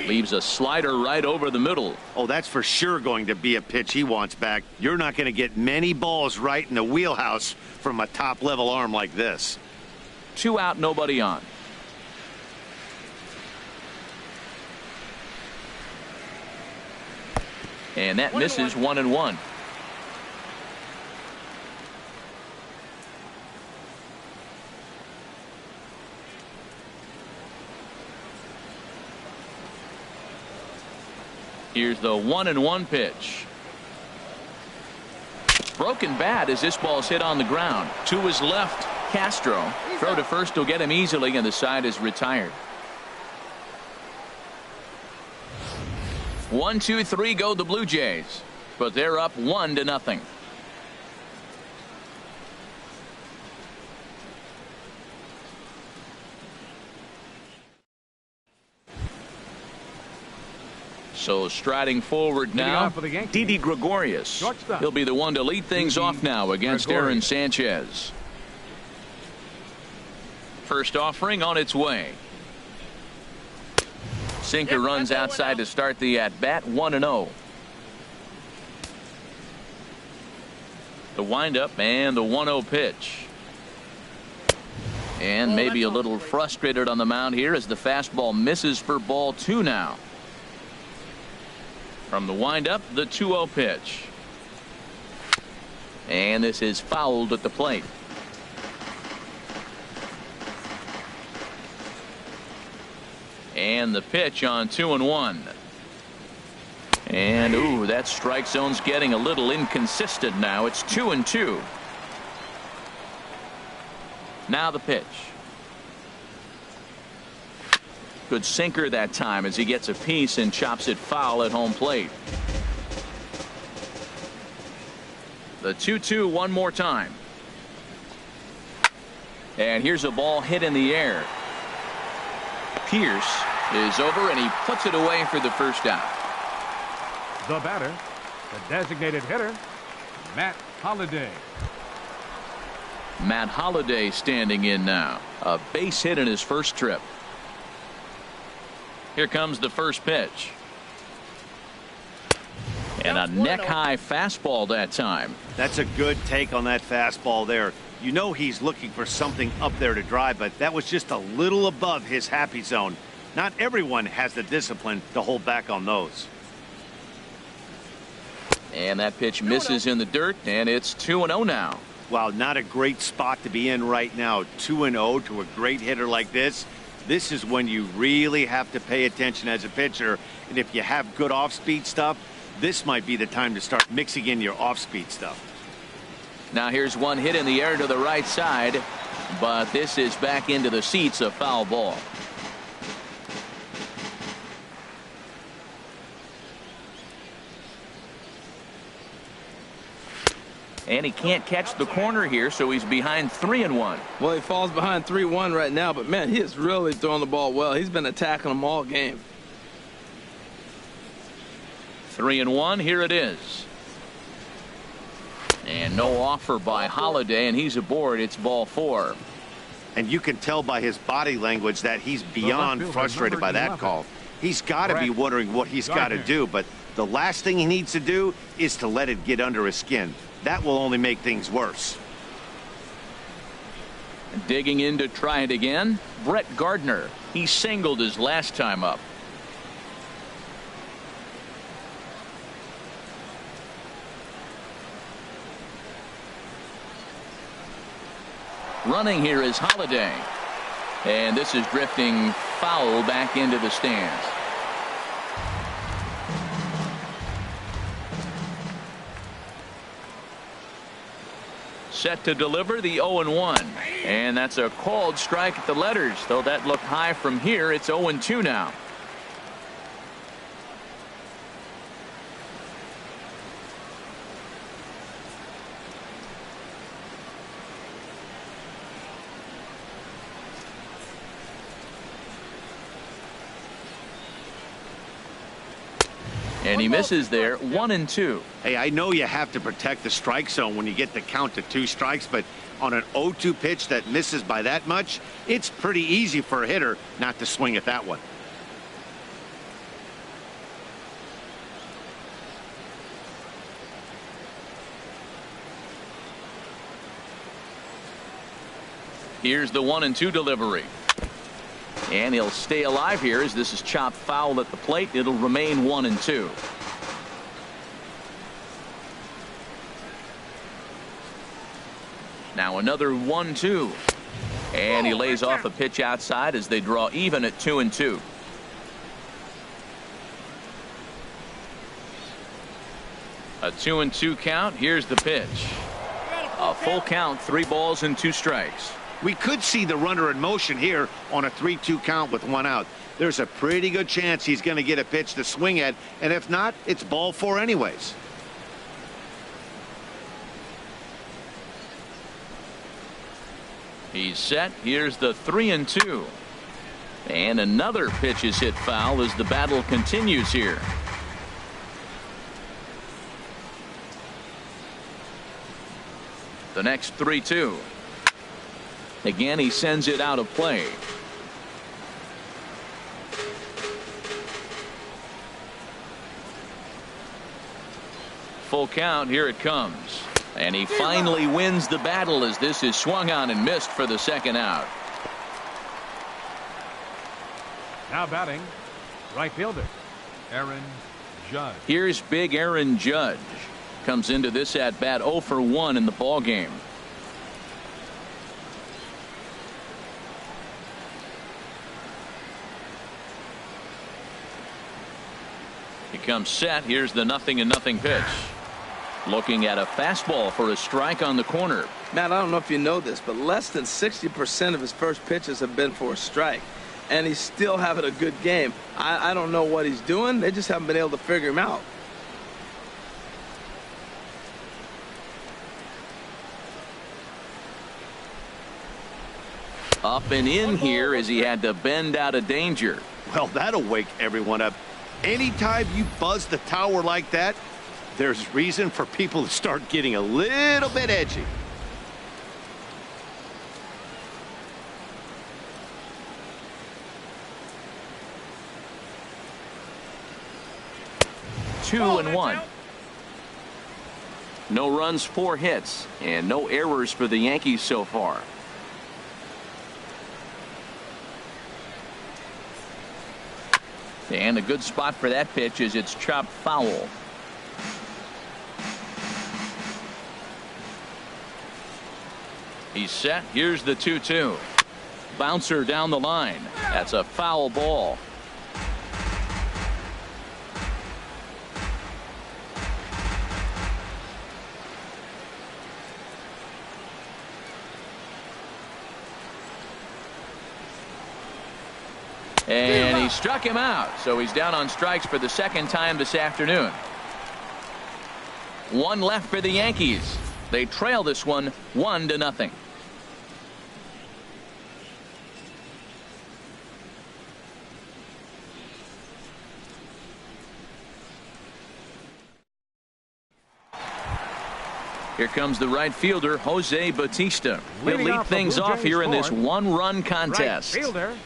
[SPEAKER 1] Leaves a slider right over the middle.
[SPEAKER 2] Oh, that's for sure going to be a pitch he wants back. You're not going to get many balls right in the wheelhouse from a top-level arm like this.
[SPEAKER 1] 2 out, nobody on. And that misses. 1-1. Here's the 1-1 pitch. Broken bat as this ball's hit on the ground. To his left, Castro. Throw to first will get him easily, and the side is retired. 1, 2, 3 go the Blue Jays, but they're up 1-0. So striding forward now, Didi Gregorius. He'll be the one to lead things off now against Aaron Sanchez. first offering on its way. Sinker runs outside to start the at-bat, 1-0. The windup and the 1-0 pitch. And maybe a little frustrated on the mound here as the fastball misses for ball 2 now. From the windup, the 2-0 pitch. And this is fouled at the plate. And the pitch on 2-1. And ooh, that strike zone's getting a little inconsistent now. It's 2-2. Now the pitch. Good sinker that time as he gets a piece and chops it foul at home plate. The 2-2 one more time. And here's a ball hit in the air. Pierce is over and he puts it away for the first out.
[SPEAKER 3] The batter, the designated hitter, Matt Holliday.
[SPEAKER 1] Matt Holliday standing in now. A base hit in his first trip. Here comes the first pitch. And a neck-high fastball that time.
[SPEAKER 2] That's a good take on that fastball there. You know he's looking for something up there to drive, but that was just a little above his happy zone. Not everyone has the discipline to hold back on those.
[SPEAKER 1] And that pitch misses in the dirt, and it's 2-0 now.
[SPEAKER 2] Wow, not a great spot to be in right now. 2-0 to a great hitter like this. This is when you really have to pay attention as a pitcher. And if you have good off-speed stuff, this might be the time to start mixing in your off-speed stuff.
[SPEAKER 1] Now here's one hit in the air to the right side, but this is back into the seats, a foul ball. And he can't catch the corner here, so he's behind 3-1.
[SPEAKER 4] Well, he falls behind 3-1 right now, but man, he is really throwing the ball well. He's been attacking them all game.
[SPEAKER 1] 3-1, here it is. And no offer by Holliday, and he's aboard. It's ball 4.
[SPEAKER 2] And you can tell by his body language that he's beyond frustrated by that call. He's got to be wondering what he's got to do, but the last thing he needs to do is to let it get under his skin. That will only make things worse.
[SPEAKER 1] Digging in to try it again, Brett Gardner. He singled his last time up. Running here is Holliday. And this is drifting foul back into the stands. Set to deliver the 0-1. And that's a called strike at the letters. Though that looked high from here, it's 0-2 now. And he misses there, 1-2.
[SPEAKER 2] Hey, I know you have to protect the strike zone when you get the count to 2 strikes, but on an 0-2 pitch that misses by that much, it's pretty easy for a hitter not to swing at that one.
[SPEAKER 1] Here's the 1-2 delivery. And he'll stay alive here as this is chopped foul at the plate. It'll remain 1-2. Now another 1-2. And he lays off a pitch outside as they draw even at 2-2. A 2-2 count. Here's the pitch. A full count, 3 balls and 2 strikes.
[SPEAKER 2] We could see the runner in motion here on a 3-2 count with 1 out. There's a pretty good chance he's going to get a pitch to swing at, and if not, it's ball 4 anyways.
[SPEAKER 1] He's set. Here's the 3-2. And another pitch is hit foul as the battle continues here. The next 3-2. Again, he sends it out of play. Full count. Here it comes. And he finally wins the battle as this is swung on and missed for the second out.
[SPEAKER 3] Now batting, right fielder, Aaron Judge.
[SPEAKER 1] Here's big Aaron Judge. Comes into this at bat 0 for 1 in the ball game. He comes set. Here's the 0-0 pitch. Looking at a fastball for a strike on the corner.
[SPEAKER 4] Matt, I don't know if you know this, but less than 60% of his first pitches have been for a strike. And he's still having a good game. I don't know what he's doing. They just haven't been able to figure him out.
[SPEAKER 1] Up and in here as he had to bend out of danger.
[SPEAKER 2] Well, that'll wake everyone up. Anytime you buzz the tower like that, there's reason for people to start getting a little bit edgy.
[SPEAKER 1] Two and one. No runs, 4 hits, and no errors for the Yankees so far. And a good spot for that pitch is it's chopped foul. He's set. Here's the 2-2. Bouncer down the line. That's a foul ball. And he struck him out, so he's down on strikes for the second time this afternoon. 1 left for the Yankees. They trail this one 1-0. Here comes the right fielder, Jose Bautista. He'll lead things off here in this 1-run contest.
[SPEAKER 3] Right fielder,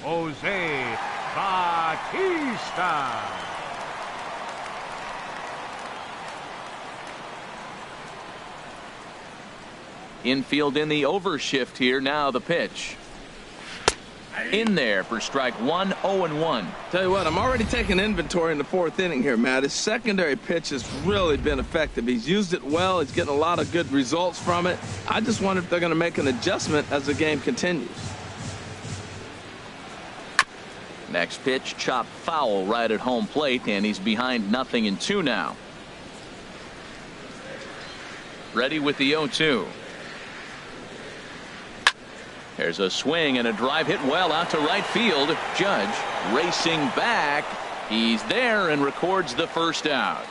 [SPEAKER 3] Jose Bautista.
[SPEAKER 1] Infield in the overshift here. Now the pitch. In there for strike 1, 0-1.
[SPEAKER 4] Tell you what, I'm already taking inventory in the 4th inning here, Matt. His secondary pitch has really been effective. He's used it well. He's getting a lot of good results from it. I just wonder if they're going to make an adjustment as the game continues.
[SPEAKER 1] Next pitch, chopped foul right at home plate, and he's behind 0-2 now. Ready with the 0-2. There's a swing and a drive hit well out to right field. Judge racing back. He's there and records the first out.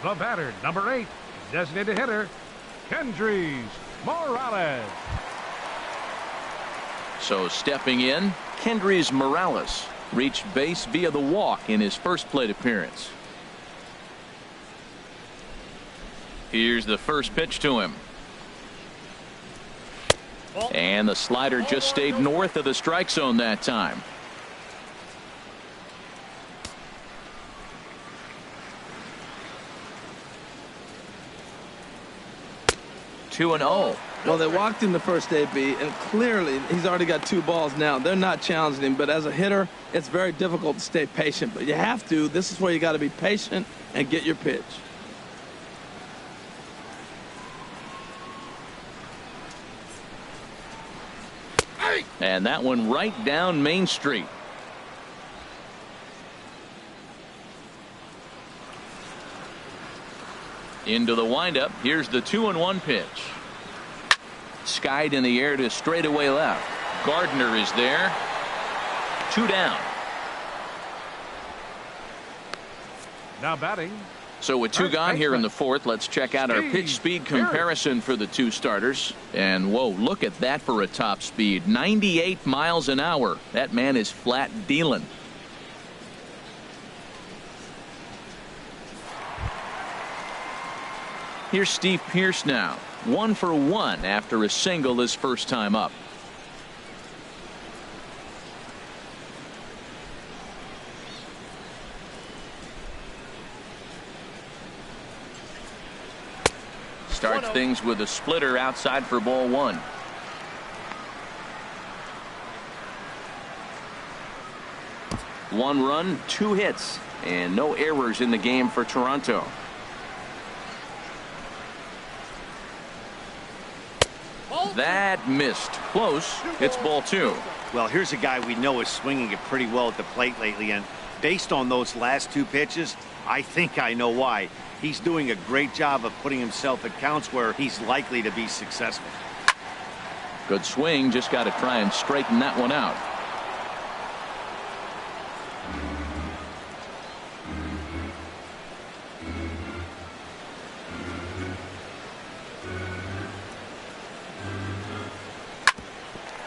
[SPEAKER 3] The batter, number 8, designated hitter, KENDRYS Morales.
[SPEAKER 1] So stepping in, KENDRYS Morales reached base via the walk in his first plate appearance. Here's the first pitch to him. And the slider just stayed north of the strike zone that time. Two and 0.
[SPEAKER 4] Well, they walked him the first AB, and clearly he's already got 2 balls now. They're not challenging him, but as a hitter, it's very difficult to stay patient. But you have to. This is where you got to be patient and get your pitch.
[SPEAKER 1] And that one right down Main Street. Into the windup. Here's the 2-1 pitch. Skied in the air to straightaway left. Gardner is there. 2 down.
[SPEAKER 3] Now batting.
[SPEAKER 1] So with 2 gone here in the 4th, let's check out our pitch speed comparison for the 2 starters. And whoa, look at that for a top speed. 98 miles an hour. That man is flat dealing. Here's Steve Pearce now. 1 for 1 after a single his first time up. Starts things with a splitter outside for ball 1. One run, 2 hits, and no errors in the game for Toronto. That missed. Close. It's ball 2.
[SPEAKER 2] Well, here's a guy we know is swinging it pretty well at the plate lately, and based on those last 2 pitches, I think I know why. He's doing a great job of putting himself at counts where he's likely to be successful.
[SPEAKER 1] Good swing. Just got to try and straighten that one out.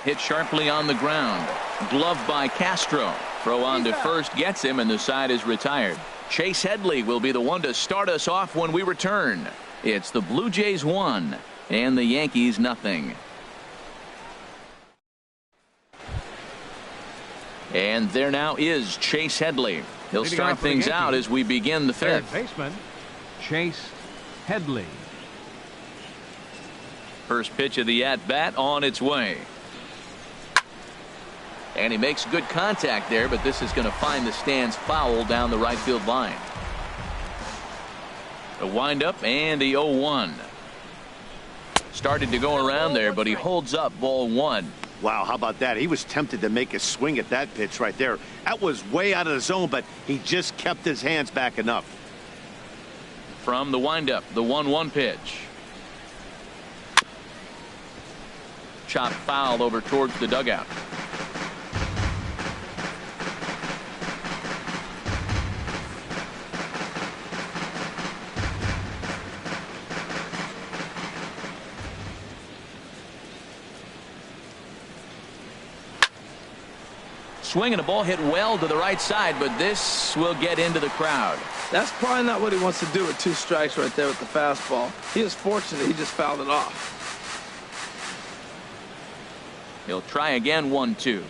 [SPEAKER 1] Hit sharply on the ground. Gloved by Castro. Throw on to first gets him, and the side is retired. Chase Headley will be the one to start us off when we return. It's the Blue Jays 1 and the Yankees nothing. And there now is Chase Headley. He'll start things out as we begin the 5th.
[SPEAKER 3] Third baseman, Chase Headley.
[SPEAKER 1] First pitch of the at-bat on its way. And he makes good contact there, but this is going to find the stands foul down the right field line. The windup and the 0-1. Started to go around there, but he holds up ball 1.
[SPEAKER 2] Wow, how about that? He was tempted to make a swing at that pitch right there. That was way out of the zone, but he just kept his hands back enough.
[SPEAKER 1] From the windup, the 1-1 pitch. Chop foul over towards the dugout. Swing and a ball hit well to the right side, but this will get into the crowd.
[SPEAKER 4] That's probably not what he wants to do with 2 strikes right there with the fastball. He is fortunate he just fouled it off.
[SPEAKER 1] He'll try again, 1-2.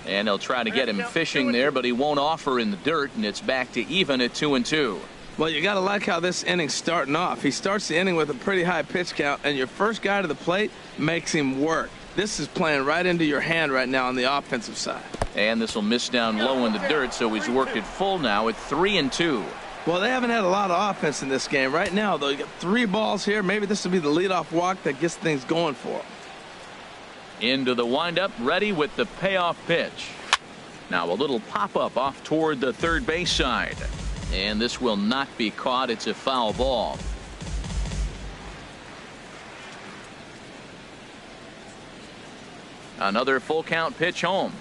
[SPEAKER 1] And they'll try to get him fishing there, but he won't offer in the dirt, and it's back to even at 2-2.
[SPEAKER 4] Well, you got to like how this inning's starting off. He starts the inning with a pretty high pitch count, and your first guy to the plate makes him work. This is playing right into your hand right now on the offensive side.
[SPEAKER 1] And this will miss down low in the dirt, so he's worked it full now at 3-2.
[SPEAKER 4] Well, they haven't had a lot of offense in this game. Right now, though, you got 3 balls here. Maybe this will be the leadoff walk that gets things going for him.
[SPEAKER 1] Into the windup, ready with the payoff pitch. Now a little pop-up off toward the third base side. And this will not be caught. It's a foul ball. Another full count pitch home.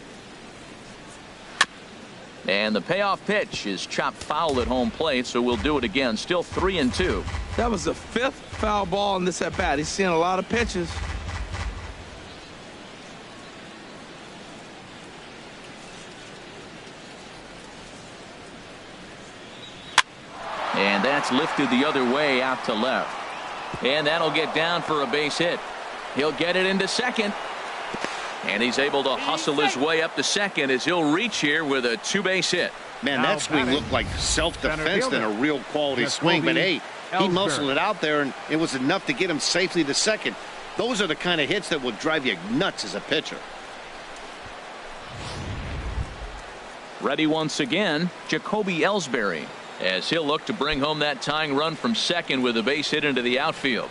[SPEAKER 1] And the payoff pitch is chopped foul at home plate, so we'll do it again. Still 3-2.
[SPEAKER 4] That was the 5th foul ball in this at bat. He's seeing a lot of pitches.
[SPEAKER 1] And that's lifted the other way out to left. And that'll get down for a base hit. He'll get it into second. And he's able to hustle his way up to second as he'll reach here with a 2-base hit.
[SPEAKER 2] Man, that swing looked like self-defense and a real quality swing. But, hey, he muscled it out there, and it was enough to get him safely to second. Those are the kind of hits that will drive you nuts as a pitcher.
[SPEAKER 1] Ready once again, JACOBY ELLSBURY, as he'll look to bring home that tying run from second with a base hit into the outfield.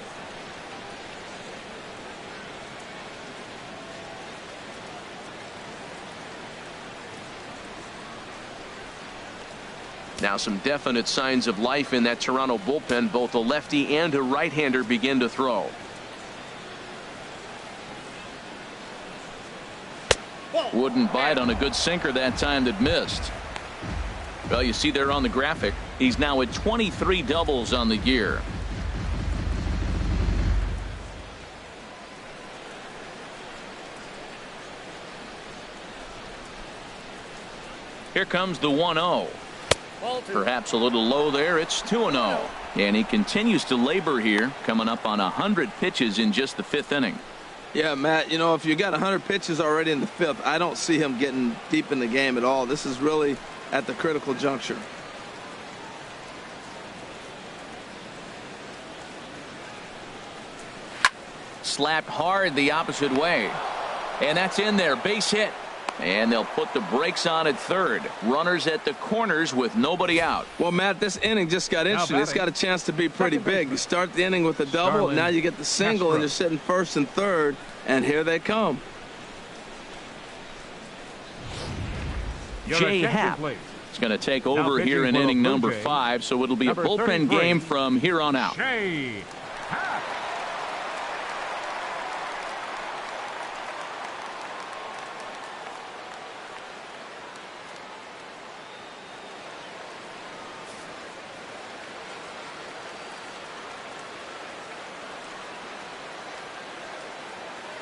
[SPEAKER 1] Now some definite signs of life in that Toronto bullpen. Both a lefty and a right-hander begin to throw. Wouldn't bite on a good sinker that time that missed. Well, you see there on the graphic, he's now at 23 doubles on the year. Here comes the 1-0. Perhaps a little low there. It's 2-0. And he continues to labor here, coming up on 100 pitches in just the 5th inning.
[SPEAKER 4] Yeah, Matt, you know, if you got 100 pitches already in the 5th, I don't see him getting deep in the game at all. This is really at the critical juncture.
[SPEAKER 1] Slapped hard the opposite way. And that's in there. Base hit. And they'll put the brakes on at third. Runners at the corners with nobody out.
[SPEAKER 4] Well, Matt, this inning just got interesting. It's got a chance to be pretty big. You start the inning with a double. Now you get the single, and you're sitting first and third. And here they come.
[SPEAKER 1] Jay Happ is going to take over here in inning number 5. So it'll be a bullpen game from here on out.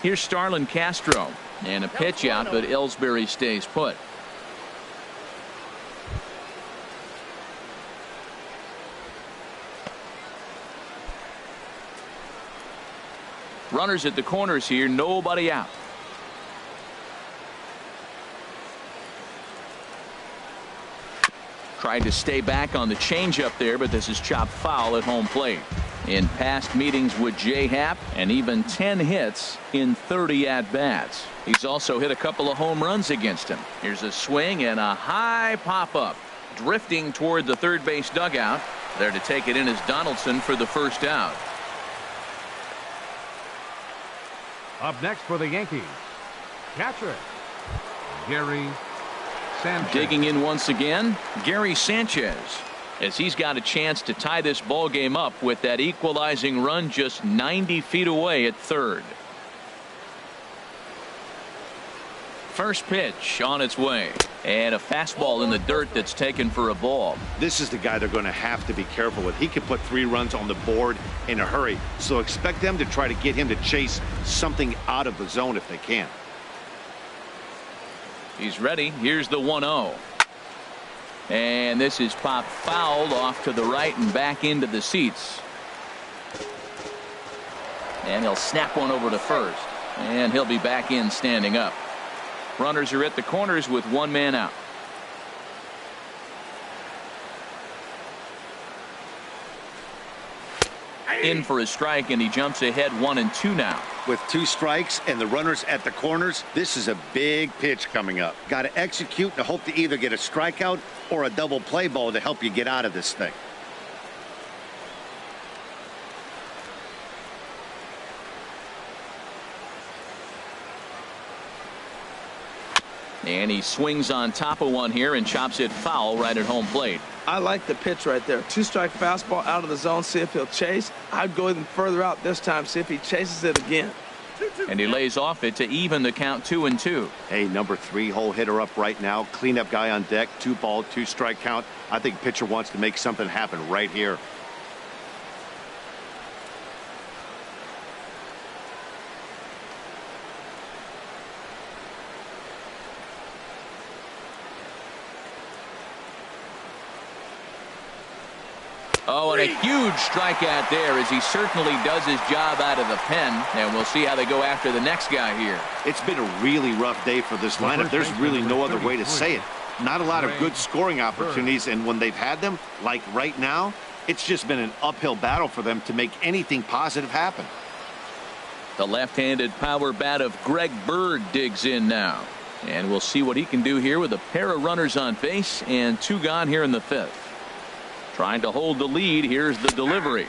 [SPEAKER 1] Here's Starlin Castro, and a pitch out, but Ellsbury stays put. Runners at the corners here, nobody out. Tried to stay back on the changeup there, but this is chopped foul at home plate. In past meetings with Jay Happ, and even 10 hits in 30 at-bats. He's also hit a couple of home runs against him. Here's a swing and a high pop-up. Drifting toward the third base dugout. There to take it in is Donaldson for the first out.
[SPEAKER 3] Up next for the Yankees, catcher Gary Sanchez.
[SPEAKER 1] Digging in once again, Gary Sanchez, as he's got a chance to tie this ball game up with that equalizing run just 90 feet away at third. First pitch on its way, and a fastball in the dirt that's taken for a ball.
[SPEAKER 2] This is the guy they're going to have to be careful with. He can put 3 runs on the board in a hurry, so expect them to try to get him to chase something out of the zone if they can.
[SPEAKER 1] He's ready. Here's the 1-0. And this is popped fouled off to the right and back into the seats. And he'll snap one over to first. And he'll be back in standing up. Runners are at the corners with 1 man out. In for a strike, and he jumps ahead 1-2 now.
[SPEAKER 2] With 2 strikes and the runners at the corners, this is a big pitch coming up. Got to execute and hope to either get a strikeout or a double play ball to help you get out of this thing.
[SPEAKER 1] And he swings on top of one here and chops it foul right at home plate.
[SPEAKER 4] I like the pitch right there. 2-strike fastball out of the zone. See if he'll chase. I'd go even further out this time. See if he chases it again.
[SPEAKER 1] And he lays off it to even the count 2-2.
[SPEAKER 2] Hey, number 3 hole hitter up right now. Cleanup guy on deck. 2-ball, 2-strike count. I think pitcher wants to make something happen right here.
[SPEAKER 1] Oh, and a huge strikeout there as he certainly does his job out of the pen. And we'll see how they go after the next guy here.
[SPEAKER 2] It's been a really rough day for this lineup. There's really no other way to say it. Not a lot of good scoring opportunities, and when they've had them, like right now, it's just been an uphill battle for them to make anything positive happen.
[SPEAKER 1] The left-handed power bat of Greg Bird digs in now. And we'll see what he can do here with a pair of runners on base and 2 gone here in the 5th. Trying to hold the lead. Here's the delivery.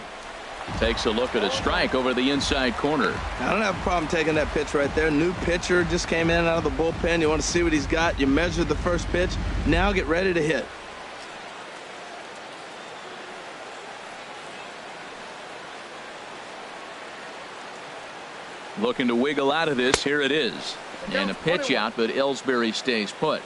[SPEAKER 1] Takes a look at a strike over the inside corner.
[SPEAKER 4] I don't have a problem taking that pitch right there. New pitcher just came in out of the bullpen. You want to see what he's got. You measured the first pitch. Now get ready to hit.
[SPEAKER 1] Looking to wiggle out of this. Here it is. And a pitch out, but Ellsbury stays put.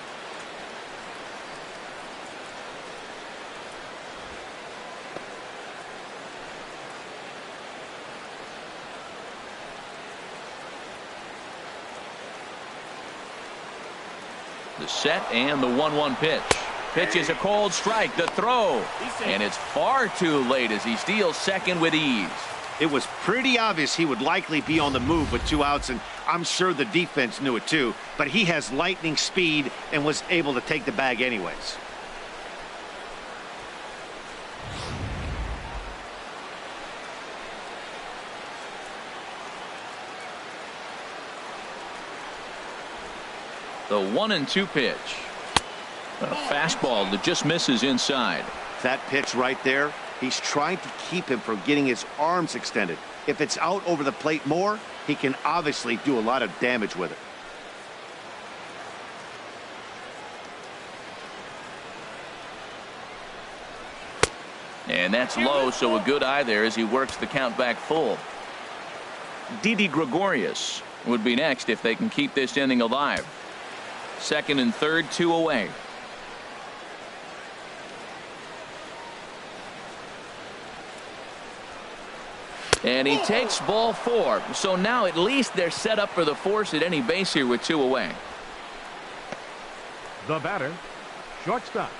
[SPEAKER 1] The set and the 1-1 pitch. pitch is a cold strike. The throw. And it's far too late as he steals second with ease.
[SPEAKER 2] It was pretty obvious he would likely be on the move with 2 outs, and I'm sure the defense knew it too. But he has lightning speed and was able to take the bag anyways.
[SPEAKER 1] The 1-2 pitch. A fastball that just misses inside.
[SPEAKER 2] That pitch right there, he's trying to keep him from getting his arms extended. If it's out over the plate more, he can obviously do a lot of damage with it.
[SPEAKER 1] And that's low, so a good eye there as he works the count back full. Didi Gregorius would be next if they can keep this inning alive. Second and third, 2 away. And he takes ball 4. So now at least they're set up for the force at any base here with 2 away.
[SPEAKER 3] The batter, shortstop.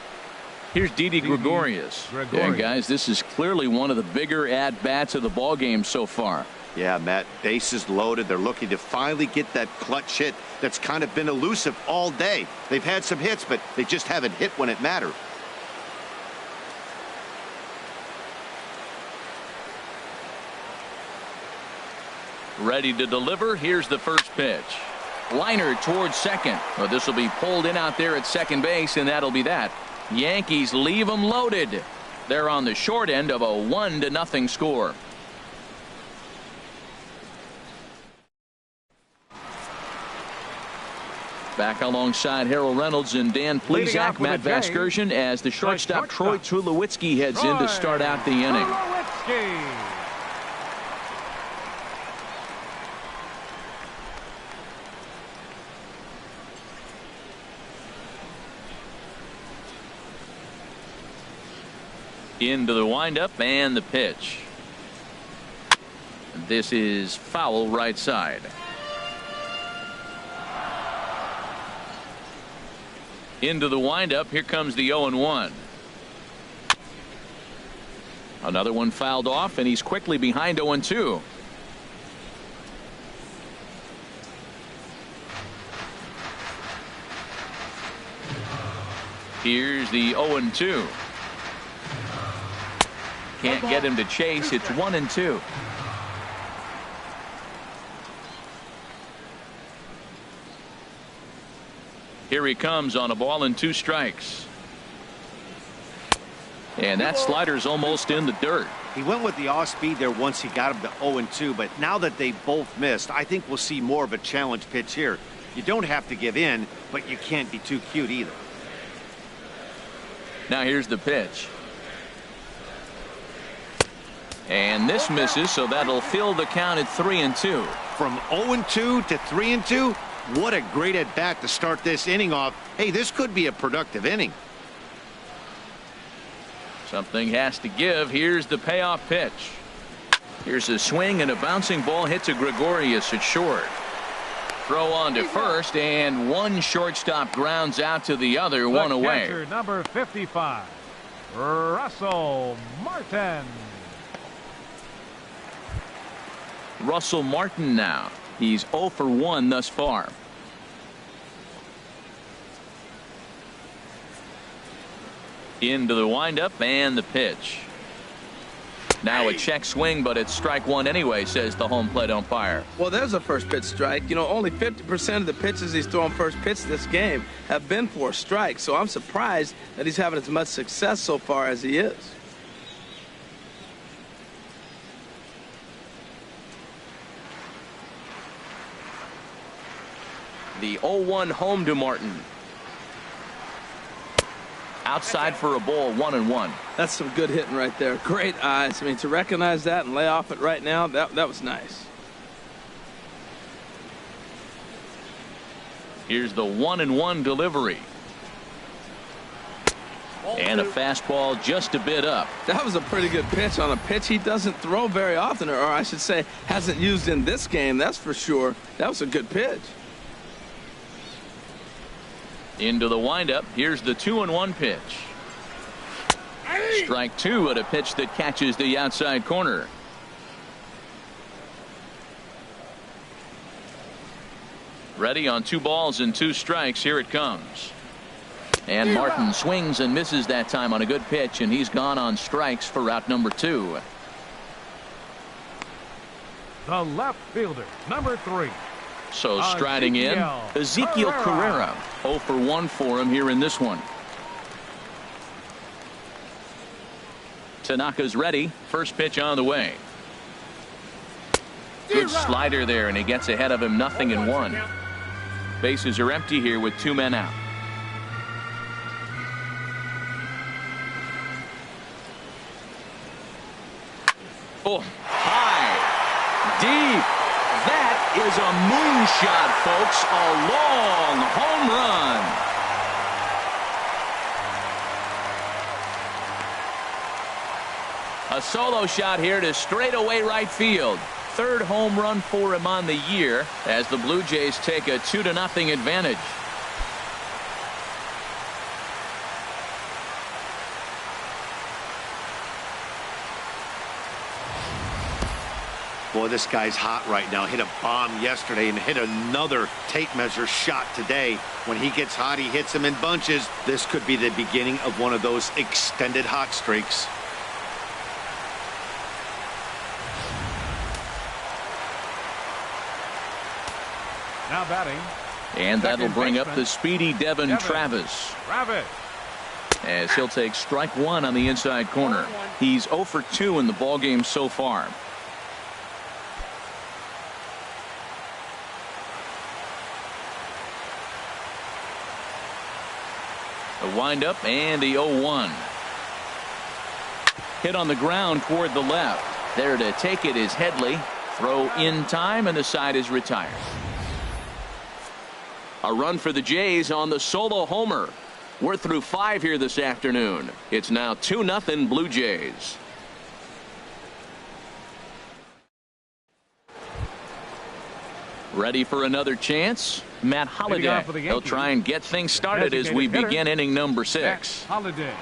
[SPEAKER 1] Here's Didi Gregorius. And guys, this is clearly one of the bigger at-bats of the ball game so far.
[SPEAKER 2] Yeah, Matt, bases loaded. They're looking to finally get that clutch hit that's kind of been elusive all day. They've had some hits, but they just haven't hit when it mattered.
[SPEAKER 1] Ready to deliver. Here's the first pitch. Liner towards second. Well, this will be pulled in out there at second base, and that'll be that. Yankees leave them loaded. They're on the short end of a 1-0 score. Back alongside Harold Reynolds and Dan Plesac, Matt Vasgersian, as the shortstop Troy Tulowitzki heads in to start out the inning. Into the windup and the pitch. This is foul right side. Into the windup. Here comes the 0-1. Another one fouled off, and he's quickly behind 0-2. Here's the 0-2. Can't get him to chase. It's 1-2. Here he comes on a ball and 2 strikes. And that slider's almost in the dirt.
[SPEAKER 2] He went with the off speed there once he got him to 0-2, but now that they both missed, I think we'll see more of a challenge pitch here. You don't have to give in, but you can't be too cute either.
[SPEAKER 1] Now here's the pitch. And this misses, so that'll fill the count at 3-2.
[SPEAKER 2] From 0-2 to 3-2, what a great at-bat to start this inning off. Hey, this could be a productive inning.
[SPEAKER 1] Something has to give. Here's the payoff pitch. Here's a swing, and a bouncing ball hit to Gregorius at short. Throw on to first, and one shortstop grounds out to the other, one away.
[SPEAKER 3] Catcher, number 55, Russell Martin.
[SPEAKER 1] Russell Martin now. He's 0 for 1 thus far. Into the windup and the pitch. Now a check swing, but it's strike 1 anyway, says the home plate umpire.
[SPEAKER 4] Well, there's a first pitch strike. You know, only 50% of the pitches he's throwing first pitch this game have been for a strike. So I'm surprised that he's having as much success so far as he is. The 0-1 home to Martin. Outside for a ball, 1-1. That's some good hitting right there. Great eyes. I mean, to recognize that and lay off it right now, that was nice.
[SPEAKER 1] Here's the 1-1 delivery. And a fastball just a bit up.
[SPEAKER 4] That was a pretty good pitch on a pitch he doesn't throw very often, or I should say hasn't used in this game, that's for sure. That was a good pitch.
[SPEAKER 1] Into the windup. Here's the 2-1 pitch. Strike two at a pitch that catches the outside corner. Ready on 2 balls and 2 strikes. Here it comes. And Martin swings and misses that time on a good pitch, and he's gone on strikes for out number 2.
[SPEAKER 3] The left fielder, number 3.
[SPEAKER 1] So striding in, Ezekiel Carrera. 0 for 1 for him here in this one. Tanaka's ready. First pitch on the way. Good slider there, and he gets ahead of him. 0-1. Bases are empty here with 2 men out. Oh, high, deep. That is a moonshot, folks. A long home run. A solo shot here to straightaway right field. 3rd home run for him on the year as the Blue Jays take a 2-0 advantage.
[SPEAKER 2] Boy, this guy's hot right now. Hit a bomb yesterday and hit another tape measure shot today. When he gets hot, he hits them in bunches. This could be the beginning of one of those extended hot streaks.
[SPEAKER 3] Now batting.
[SPEAKER 1] And that'll bring up the speedy Devin Travis. As he'll take strike 1 on the inside corner. He's 0 for 2 in the ballgame so far. A windup and the 0-1. Hit on the ground toward the left. There to take it is Headley. Throw in time, and the side is retired. A run for the Jays on the solo homer. We're through 5 here this afternoon. It's now 2-0 Blue Jays. Ready for another chance? Matt Holliday. He'll try and get things started as we begin inning number 6.
[SPEAKER 3] Holliday.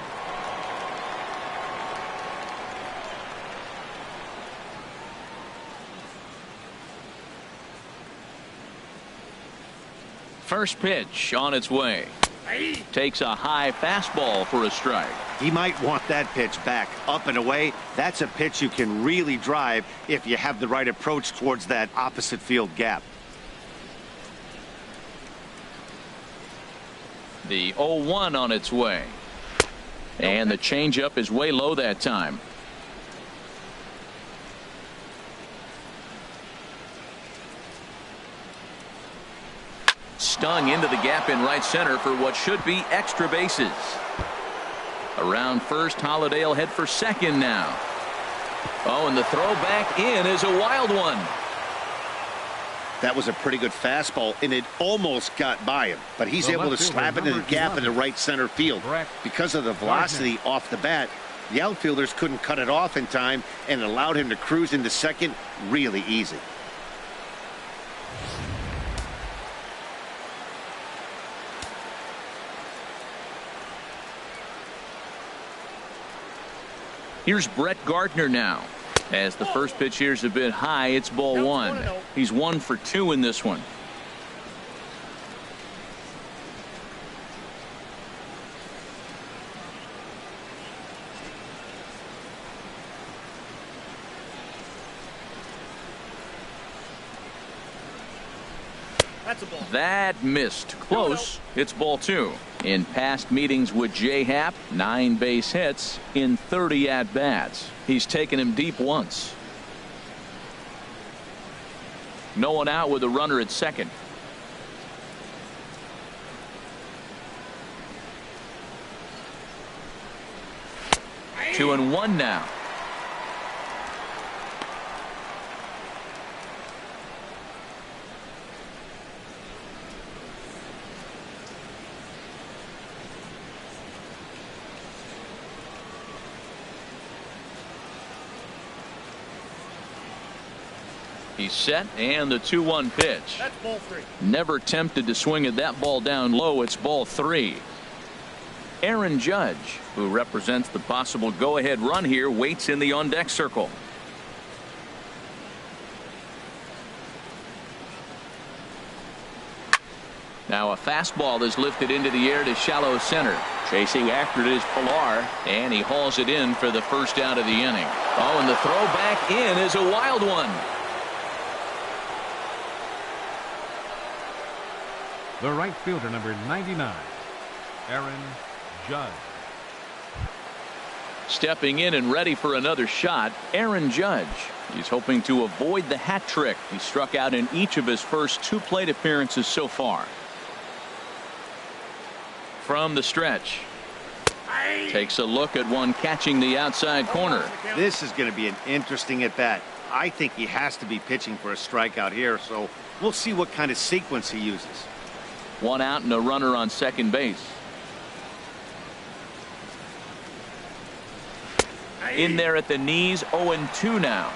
[SPEAKER 1] First pitch on its way. Takes a high fastball for a strike.
[SPEAKER 2] He might want that pitch back, up and away. That's a pitch you can really drive if you have the right approach towards that opposite field gap.
[SPEAKER 1] The 0-1 on its way. And the changeup is way low that time. Stung into the gap in right center for what should be extra bases. Around first, Holliday will head for second now. Oh, and the throw back in is a wild one.
[SPEAKER 2] That was a pretty good fastball, and it almost got by him. But he's able to slap it in the gap in the right center field. Because of the velocity off the bat, the outfielders couldn't cut it off in time and allowed him to cruise into second really easy.
[SPEAKER 1] Here's Brett Gardner now. As the first pitch here's a bit high, it's ball 1. He's 1 for 2 in this one.
[SPEAKER 2] That's a ball.
[SPEAKER 1] That missed. Close. It's ball 2. In past meetings with J-Happ, 9 base hits in 30 at-bats. He's taken him deep once. No one out with a runner at second. Two and one now. He's set, and the 2-1 pitch.
[SPEAKER 3] That's ball 3.
[SPEAKER 1] Never tempted to swing at that ball down low. It's ball 3. Aaron Judge, who represents the possible go-ahead run here, waits in the on-deck circle. Now a fastball is lifted into the air to shallow center. Chasing after it is Pilar, and he hauls it in for the first out of the inning. Oh, and the throw back in is a wild one.
[SPEAKER 3] The right fielder, number 99, Aaron Judge.
[SPEAKER 1] Stepping in and ready for another shot, Aaron Judge. He's hoping to avoid the hat trick. He struck out in each of his first 2 plate appearances so far. From the stretch. Takes a look at one catching the outside corner.
[SPEAKER 2] This is going to be an interesting at bat. I think he has to be pitching for a strikeout here, so we'll see what kind of sequence he uses.
[SPEAKER 1] 1 out and a runner on second base. In there at the knees, 0-2 now.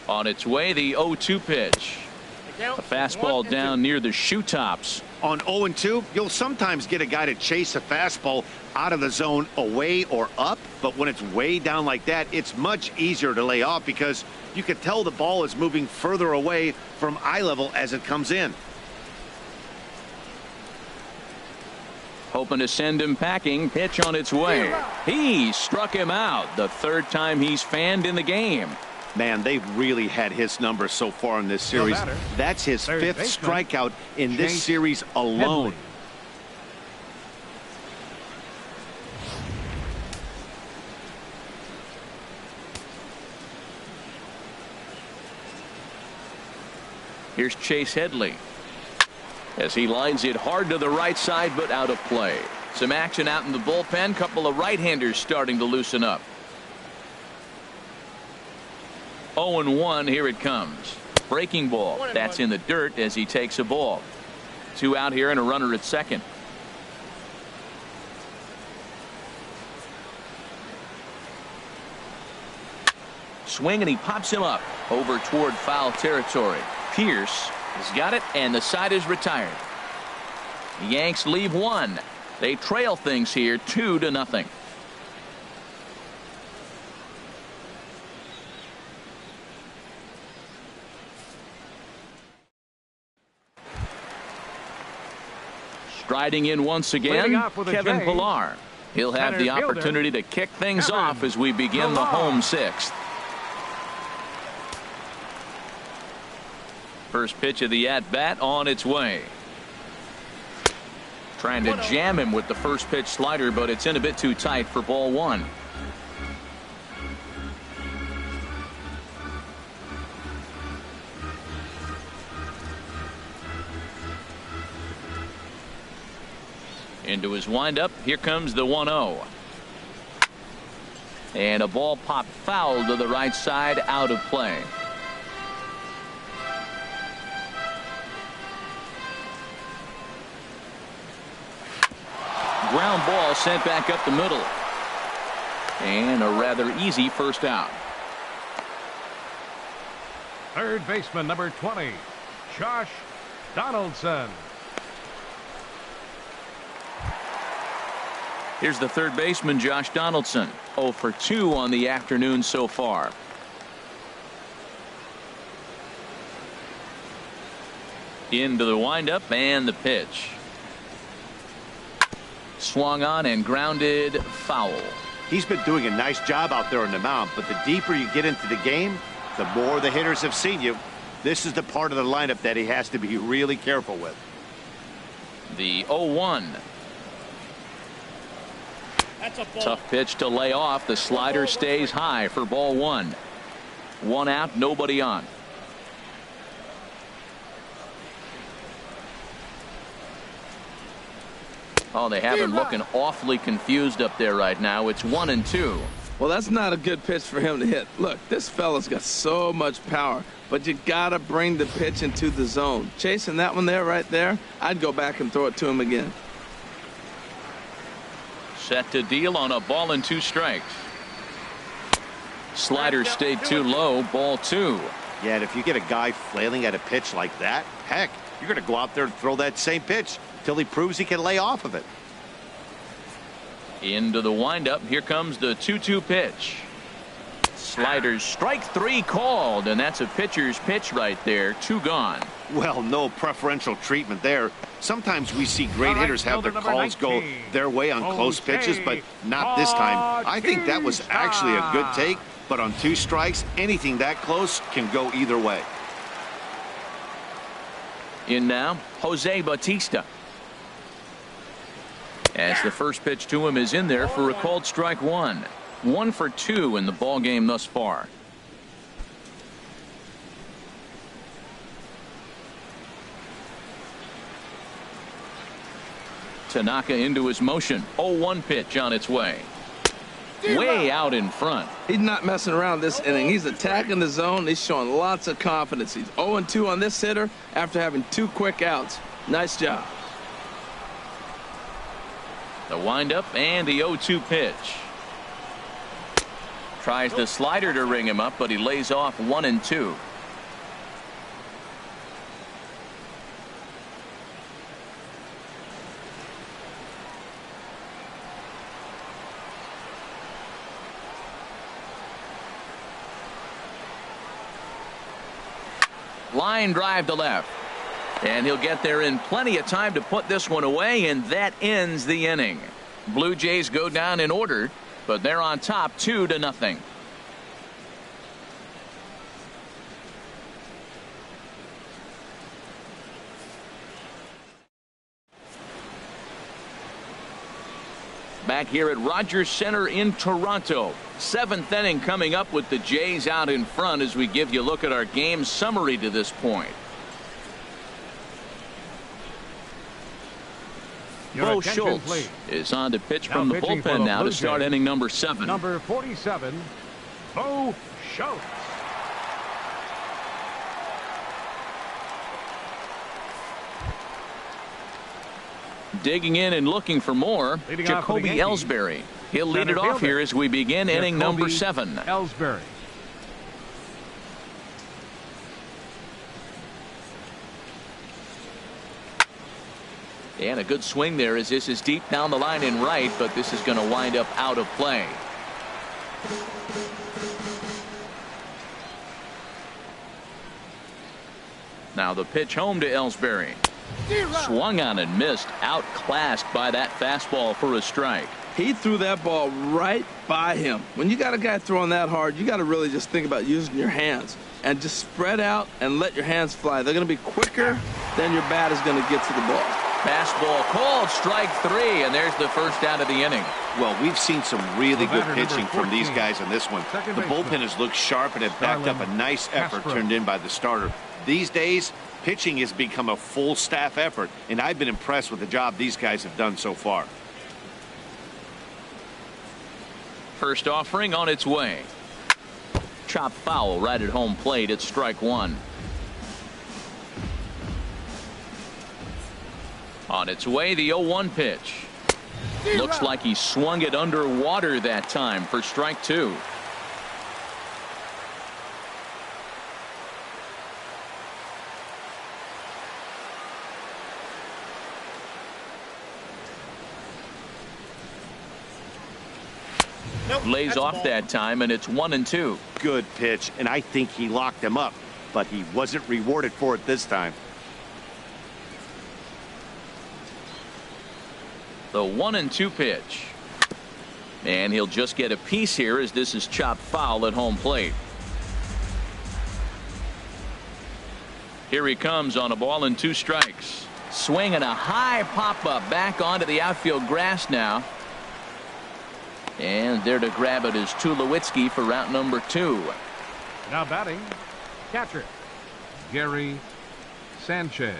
[SPEAKER 1] On its way, the 0-2 pitch. A fastball down near the shoe tops.
[SPEAKER 2] On 0-2, you'll sometimes get a guy to chase a fastball out of the zone away or up, but when it's way down like that, it's much easier to lay off because you can tell the ball is moving further away from eye level as it comes in.
[SPEAKER 1] Hoping to send him packing. Pitch on its way. He struck him out. The 3rd time he's fanned in the game.
[SPEAKER 2] Man, they've really had his number so far in this series. That's his 5th strikeout in this series alone.
[SPEAKER 1] Here's Chase Headley as he lines it hard to the right side, but out of play. Some action out in the bullpen. Couple of right-handers starting to loosen up. 0-1. Here it comes. Breaking ball. That's in the dirt as he takes a ball. 2 out here and a runner at second. Swing, and he pops him up over toward foul territory. Pierce has got it, and the side is retired. The Yanks leave 1. They trail things here 2-0. Striding in once again, Kevin Pilar. He'll have the opportunity to kick things off as we begin the home 6th. First pitch of the at-bat on its way. Trying to jam him with the first pitch slider, but it's in a bit too tight for ball 1. Into his windup. Here comes the 1-0. And a ball popped foul to the right side, out of play. Ground ball sent back up the middle. And a rather easy first out.
[SPEAKER 3] Third baseman, number 20, Josh Donaldson.
[SPEAKER 1] Here's the third baseman, Josh Donaldson. 0 for 2 on the afternoon so far. Into the windup and the pitch. Swung on and grounded foul.
[SPEAKER 2] He's been doing a nice job out there on the mound, but the deeper you get into the game, the more the hitters have seen you. This is the part of the lineup that he has to be really careful with.
[SPEAKER 1] The 0-1. Tough pitch to lay off. The slider stays high for ball 1. 1 out, nobody on. Oh, they have him looking awfully confused up there right now. It's 1-2.
[SPEAKER 4] Well, that's not a good pitch for him to hit. Look, this fella's got so much power, but you gotta bring the pitch into the zone. Chasing that one there, right there, I'd go back and throw it to him again.
[SPEAKER 1] Set to deal on a ball and 2 strikes. Slider stayed too low. Ball 2.
[SPEAKER 2] Yeah, and if you get a guy flailing at a pitch like that, heck, you're going to go out there and throw that same pitch till he proves he can lay off of it.
[SPEAKER 1] Into the windup. Here comes the 2-2 pitch. Sliders, strike 3 called, and that's a pitcher's pitch right there. 2 gone.
[SPEAKER 2] Well, no preferential treatment there. Sometimes we see great hitters have their calls go their way on close pitches, but not this time. I think that was actually a good take, but on 2 strikes, anything that close can go either way.
[SPEAKER 1] In now, Jose Bautista. As the first pitch to him is in there for a called strike 1. 1 for 2 in the ball game thus far. Tanaka into his motion. 0-1 pitch on its way. Way out in front.
[SPEAKER 4] He's not messing around this inning. He's attacking the zone. He's showing lots of confidence. He's 0-2 on this hitter after having 2 quick outs. Nice job.
[SPEAKER 1] The windup and the 0-2 pitch. Tries the slider to ring him up, but he lays off 1-2. Line drive to left. And he'll get there in plenty of time to put this one away, and that ends the inning. Blue Jays go down in order, but they're on top 2-0. Back here at Rogers Center in Toronto. 7th inning coming up with the Jays out in front as we give you a look at our game summary to this point. Bo Schultz is on to pitch from the bullpen now to start inning number 7.
[SPEAKER 3] Number 47, Bo Schultz.
[SPEAKER 1] Digging in and looking for more, JACOBY ELLSBURY. He'll lead it off here as we begin inning number 7.
[SPEAKER 3] ELLSBURY.
[SPEAKER 1] And a good swing there as this is deep down the line in right, but this is going to wind up out of play. Now the pitch home to ELLSBURY. Swung on and missed, outclassed by that fastball for a strike.
[SPEAKER 4] He threw that ball right by him. When you got a guy throwing that hard, you got to really just think about using your hands and just spread out and let your hands fly. They're going to be quicker than your bat is going to get to the ball.
[SPEAKER 1] Fastball called, strike 3, and there's the first out of the inning.
[SPEAKER 2] Well, we've seen some really good pitching from these guys in this one. The bullpen has looked sharp and have backed up a nice effort turned in by the starter. These days, pitching has become a full staff effort, and I've been impressed with the job these guys have done so far.
[SPEAKER 1] First offering on its way. Chop foul right at home plate. It's strike 1. On its way, the 0-1 pitch. Looks like he swung it underwater that time for strike 2. Lays off that time, and it's 1-2.
[SPEAKER 2] Good pitch, and I think he locked him up, but he wasn't rewarded for it this time.
[SPEAKER 1] The 1-2 pitch. And he'll just get a piece here as this is chopped foul at home plate. Here he comes on a ball and 2 strikes. Swinging a high pop-up back onto the outfield grass now. And there to grab it is Tulowitzki for route number 2.
[SPEAKER 3] Now batting, catcher, Gary Sanchez.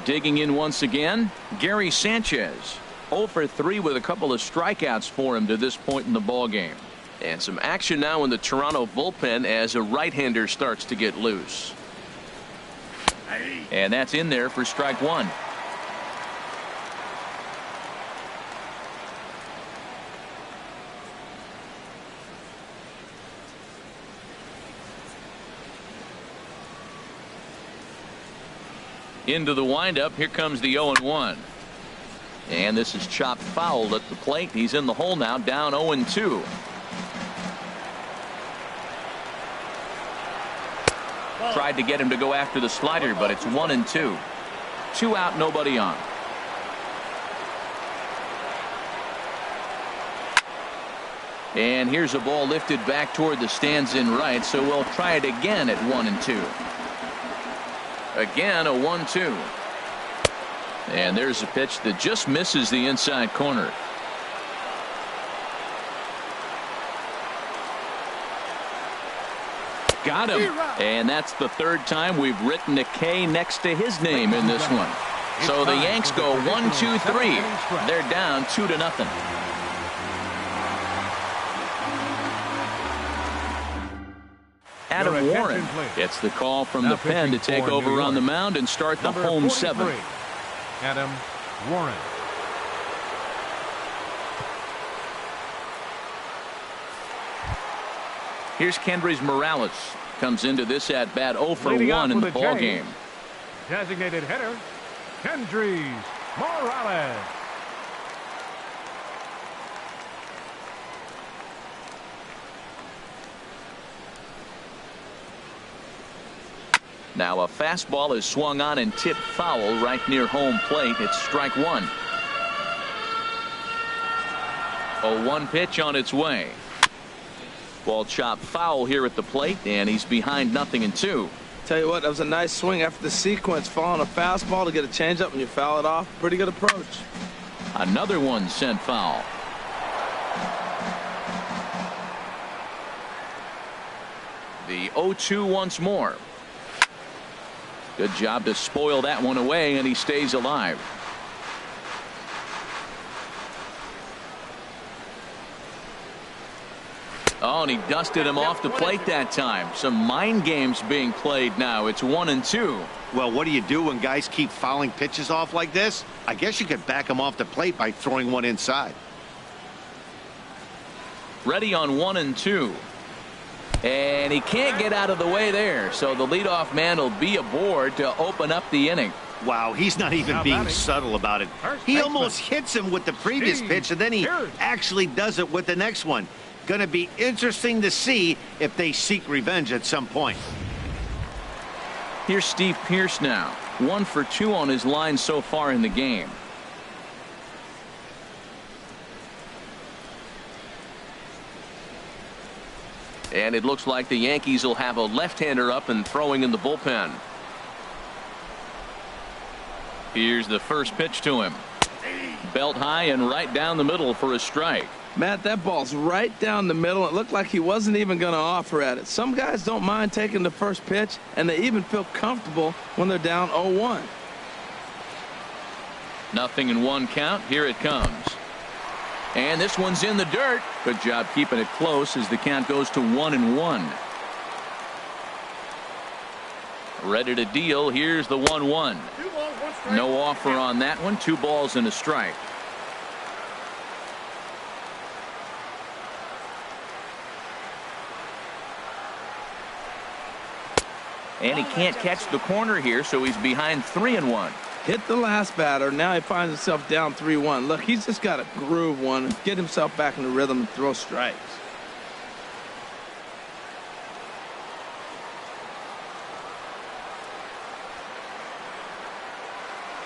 [SPEAKER 1] Digging in once again, Gary Sanchez. 0 for 3 with a couple of strikeouts for him to this point in the ball game. And some action now in the Toronto bullpen as a right-hander starts to get loose. And that's in there for strike one. Into the windup. Here comes the 0-1. And this is chopped foul at the plate. He's in the hole now, down 0-2. Tried to get him to go after the slider, but it's 1-2. 2 out, nobody on. And here's a ball lifted back toward the stands in right, so we'll try it again at 1-2. Again, a 1-2. And there's a pitch that just misses the inside corner. Got him. And that's the third time we've written a K next to his name in this one. So the Yanks go 1-2-3. They're down 2-0. Adam Warren gets the call from the pen to take over on the mound and start the home 7.
[SPEAKER 3] Adam Warren.
[SPEAKER 1] Here's KENDRYS Morales. Comes into this at bat 0 for 1 in the ball game.
[SPEAKER 3] Designated hitter, KENDRYS Morales.
[SPEAKER 1] Now a fastball is swung on and tipped foul right near home plate. It's strike one. A 1 pitch on its way. Ball chopped foul here at the plate, and he's behind 0-2.
[SPEAKER 4] Tell you what, that was a nice swing after the sequence. Following a fastball to get a changeup and you foul it off. Pretty good approach.
[SPEAKER 1] Another one sent foul. The 0-2 once more. Good job to spoil that one away, and he stays alive. Oh, and he dusted him off the plate that time. Some mind games being played now. It's 1-2.
[SPEAKER 2] Well, what do you do when guys keep fouling pitches off like this? I guess you could back them off the plate by throwing one inside.
[SPEAKER 1] Ready on 1-2. And he can't get out of the way there. So the leadoff man will be aboard to open up the inning.
[SPEAKER 2] Wow, he's not even being subtle about it. He almost hits him with the previous pitch, and then he actually does it with the next one. Going to be interesting to see if they seek revenge at some point.
[SPEAKER 1] Here's Steve Pearce now. 1 for 2 on his line so far in the game. And it looks like the Yankees will have a left-hander up and throwing in the bullpen. Here's the first pitch to him. Belt high and right down the middle for a strike.
[SPEAKER 4] Matt, that ball's right down the middle. It looked like he wasn't even going to offer at it. Some guys don't mind taking the first pitch, and they even feel comfortable when they're down 0-1.
[SPEAKER 1] 0-1 count. Here it comes. And this one's in the dirt. Good job keeping it close as the count goes to 1-1. Ready to deal. Here's the 1-1. No offer on that one. 2 balls and a strike. And he can't catch the corner here, so he's behind 3-1.
[SPEAKER 4] Hit the last batter. Now he finds himself down 3-1. Look, he's just got to groove one, get himself back in the rhythm and throw strikes.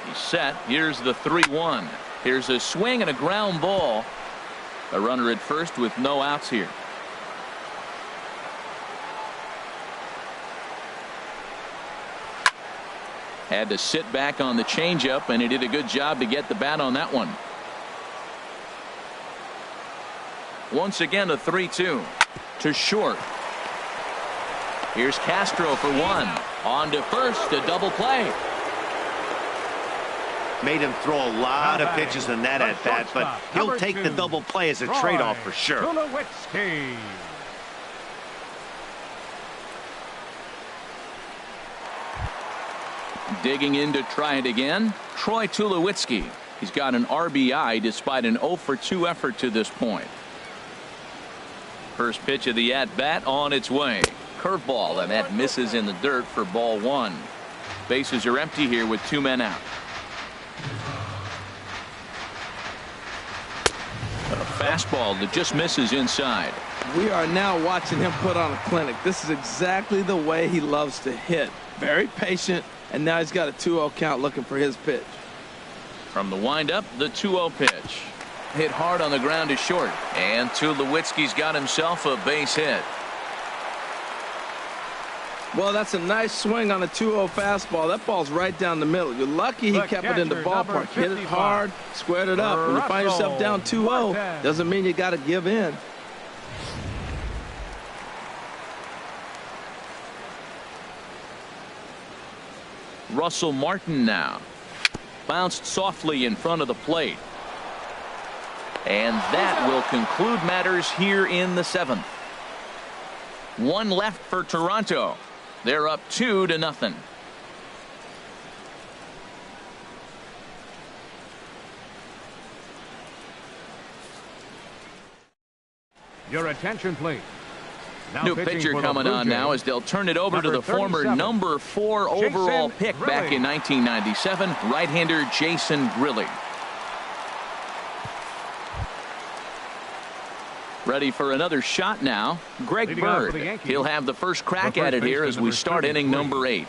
[SPEAKER 1] He's set. Here's the 3-1. Here's a swing and a ground ball. A runner at first with no outs here. Had to sit back on the changeup, and he did a good job to get the bat on that one. Once again, a 3-2 to short. Here's Castro for 1. On to first, a double play.
[SPEAKER 2] Made him throw a lot of pitches in that at bat, but he'll take the double play as a trade-off for sure.
[SPEAKER 1] Digging in to try it again, Troy Tulowitzki. He's got an RBI despite an 0 for 2 effort to this point. First pitch of the at-bat on its way. Curveball, and that misses in the dirt for ball 1. Bases are empty here with 2 men out. A fastball that just misses inside.
[SPEAKER 4] We are now watching him put on a clinic. This is exactly the way he loves to hit. Very patient, and now he's got a 2-0 count looking for his pitch.
[SPEAKER 1] From the windup, the 2-0 pitch. Hit hard on the ground to short. And Tulowitzki's got himself a base hit.
[SPEAKER 4] Well, that's a nice swing on a 2-0 fastball. That ball's right down the middle. You're lucky he kept it in the ballpark. Hit it hard, squared it up. When you find yourself down 2-0, doesn't mean you got to give in.
[SPEAKER 1] Russell Martin now. Bounced softly in front of the plate. And that will conclude matters here in the 7th. 1 left for Toronto. They're up 2-0.
[SPEAKER 3] Your attention, please.
[SPEAKER 1] New pitcher coming on now as they'll turn it over to the former number 4 overall pick back in 1997, right-hander Jason Grilli. Ready for another shot now, Greg Bird. He'll have the first crack at it here as we start inning number 8.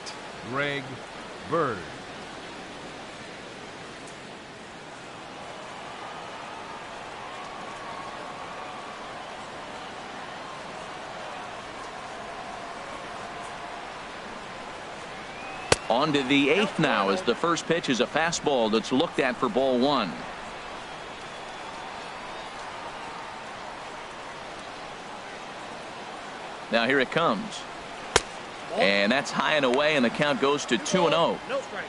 [SPEAKER 3] Greg Bird.
[SPEAKER 1] On to the 8th now as the first pitch is a fastball that's looked at for ball 1. Now here it comes. And that's high and away, and the count goes to 2-0.
[SPEAKER 5] No strikes.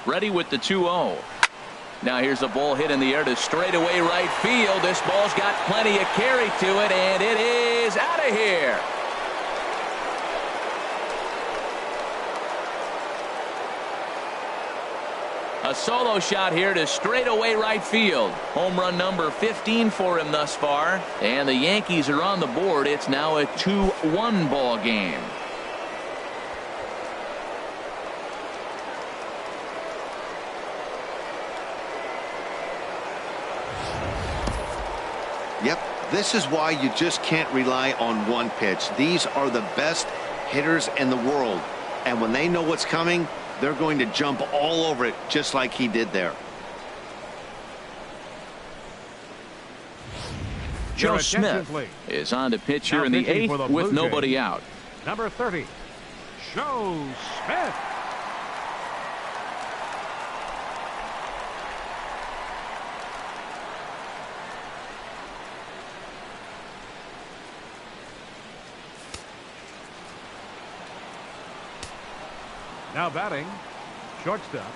[SPEAKER 1] Ready with the 2-0. Now here's a ball hit in the air to straightaway right field. This ball's got plenty of carry to it, and it is out of here. A solo shot here to straightaway right field. Home run number 15 for him thus far. And the Yankees are on the board. It's now a 2-1 ball game.
[SPEAKER 2] Yep, this is why you just can't rely on one pitch. These are the best hitters in the world. And when they know what's coming, they're going to jump all over it just like he did there.
[SPEAKER 1] Joe Smith is on to pitch here in the 8th with nobody out.
[SPEAKER 3] Number 30, Joe Smith. Now batting, shortstop,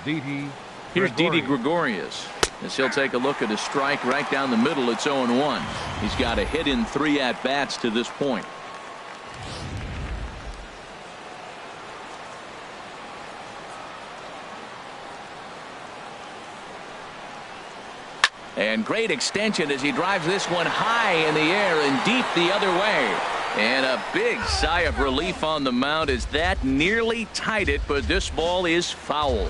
[SPEAKER 3] Didi.
[SPEAKER 1] Here's Didi Gregorius. As he'll take a look at a strike right down the middle. It's 0-1. He's got a hit in 3 at-bats to this point. And great extension as he drives this one high in the air and deep the other way. And a big sigh of relief on the mound as that nearly tied it, but this ball is fouled.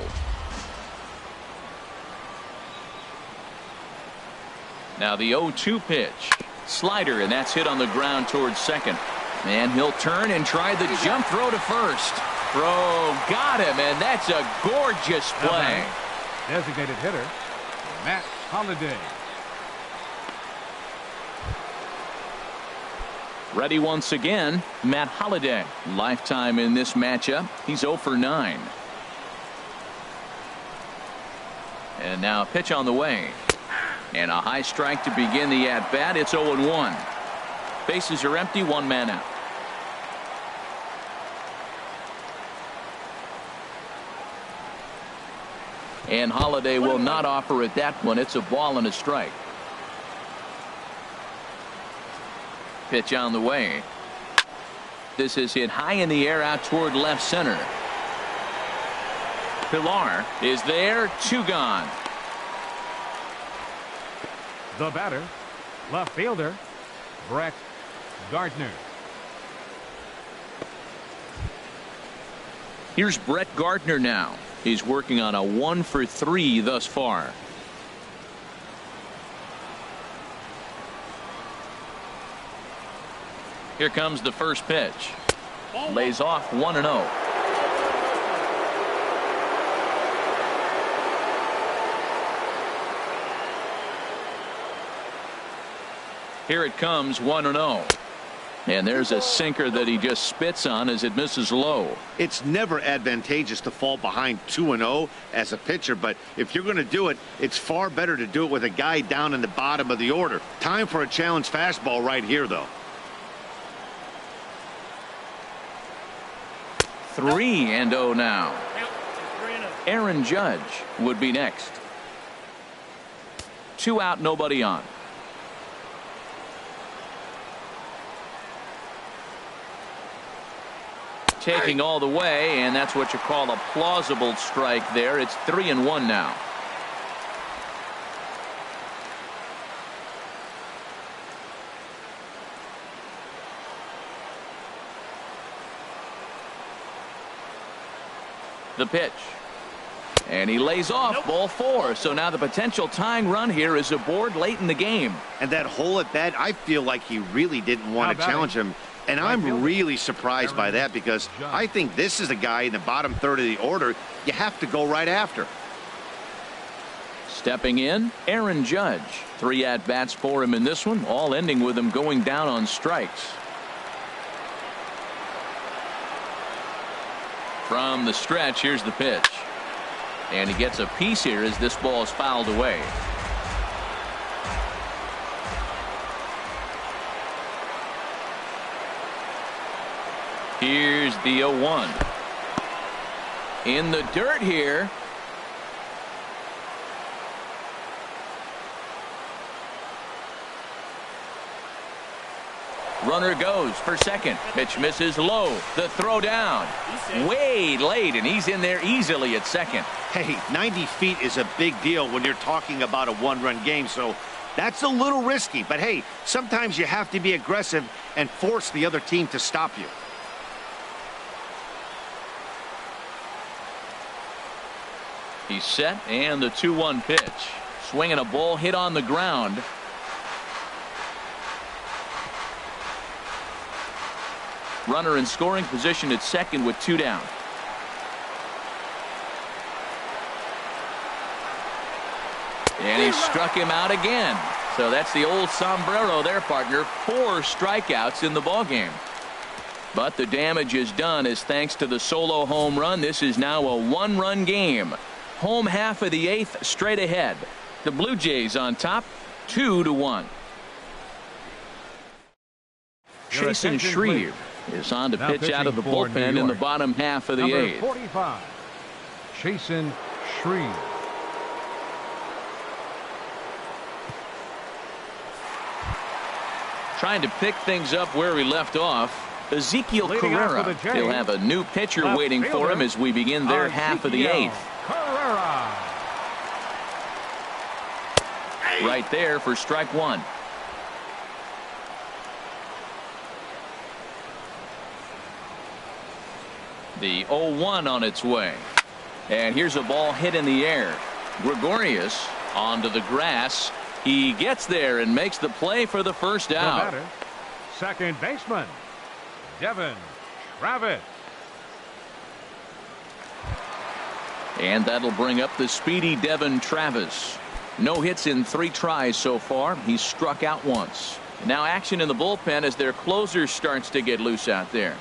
[SPEAKER 1] Now the 0-2 pitch. Slider, and that's hit on the ground towards second. And he'll turn and try the jump throw to first. Throw got him, and that's a gorgeous play.
[SPEAKER 3] Designated hitter, Matt Holliday.
[SPEAKER 1] Ready once again, Matt Holliday. Lifetime in this matchup. He's 0 for 9. And now a pitch on the way. And a high strike to begin the at-bat. It's 0-1. Bases are empty, 1 man out. And Holiday will not offer it that one. It's a ball and a strike. Pitch on the way. This is hit high in the air out toward left center. Pilar is there. 2 gone.
[SPEAKER 3] The batter, left fielder, Brett Gardner.
[SPEAKER 1] Here's Brett Gardner now. He's working on a 1 for 3 thus far. Here comes the first pitch. Lays off 1-0. Here it comes, 1-0. And there's a sinker that he just spits on as it misses low.
[SPEAKER 2] It's never advantageous to fall behind 2-0 as a pitcher, but if you're going to do it, it's far better to do it with a guy down in the bottom of the order. Time for a challenge fastball right here, though.
[SPEAKER 1] 3-0 now. Aaron Judge would be next. 2 out, nobody on. Taking all the way, and that's what you call a plausible strike there. It's 3-1 now. The pitch. And he lays off ball 4. So now the potential tying run here is aboard late in the game.
[SPEAKER 2] And that hole at bat, I feel like he really didn't want to challenge him. And I'm really surprised by that because I think this is a guy in the bottom third of the order you have to go right after.
[SPEAKER 1] Stepping in, Aaron Judge. 3 at-bats for him in this one, all ending with him going down on strikes. From the stretch, here's the pitch. And he gets a piece here as this ball is fouled away. Here's the 0-1. In the dirt here. Runner goes for second. Pitch misses low. The throw down. Way late, and he's in there easily at second.
[SPEAKER 2] Hey, 90 feet is a big deal when you're talking about a 1-run game, so that's a little risky. But hey, sometimes you have to be aggressive and force the other team to stop you.
[SPEAKER 1] He's set, and the 2-1 pitch. Swinging a ball hit on the ground. Runner in scoring position at second with 2 down. And he struck him out again. So that's the old sombrero there, partner. 4 strikeouts in the ballgame. But the damage is done as thanks to the solo home run. This is now a 1-run game. Home half of the 8th straight ahead. The Blue Jays on top 2-1. Jason Shreve is on to pitch out of the bullpen in the bottom half of the 8th.
[SPEAKER 3] 45, Jason Shreve.
[SPEAKER 1] Trying to pick things up where we left off. Ezekiel Carrera. He'll have a new pitcher waiting for him as we begin their half of the 8th.
[SPEAKER 3] Carrera.
[SPEAKER 1] Right there for strike 1. The 0-1 on its way. And here's a ball hit in the air. Gregorius onto the grass. He gets there and makes the play for the first out.
[SPEAKER 3] Batter, second baseman, Devin Travis.
[SPEAKER 1] And that'll bring up the speedy Devin Travis. No hits in 3 tries so far. He's struck out once. Now action in the bullpen as their closer starts to get loose out there.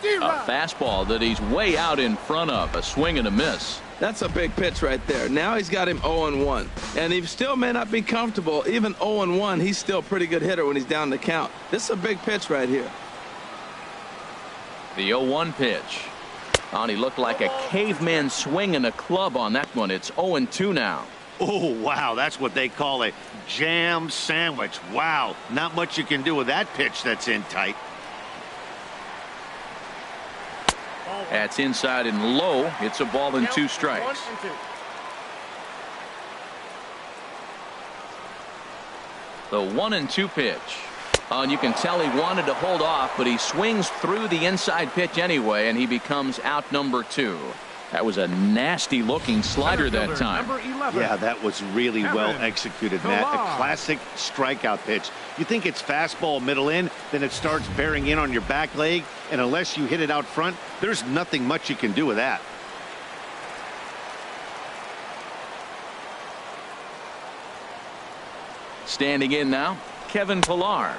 [SPEAKER 1] A fastball that he's way out in front of. A swing and a miss.
[SPEAKER 4] That's a big pitch right there. Now he's got him 0-1. And he still may not be comfortable. Even 0-1, he's still a pretty good hitter when he's down the count. This is a big pitch right here.
[SPEAKER 1] The 0-1 pitch. Oh, and he looked like a caveman swinging a club on that one. It's 0-2 now.
[SPEAKER 2] Oh, wow, that's what they call a jam sandwich. Wow, not much you can do with that pitch that's in tight.
[SPEAKER 1] That's inside and low. It's a ball and 2 strikes. The 1-2 pitch. And you can tell he wanted to hold off, but he swings through the inside pitch anyway, and he becomes out number 2. That was a nasty looking slider that time.
[SPEAKER 2] Yeah, that was really well executed, Matt. A classic strikeout pitch. You think it's fastball middle in, then it starts bearing in on your back leg, and unless you hit it out front, there's nothing much you can do with that.
[SPEAKER 1] Standing in now, Kevin Pillar.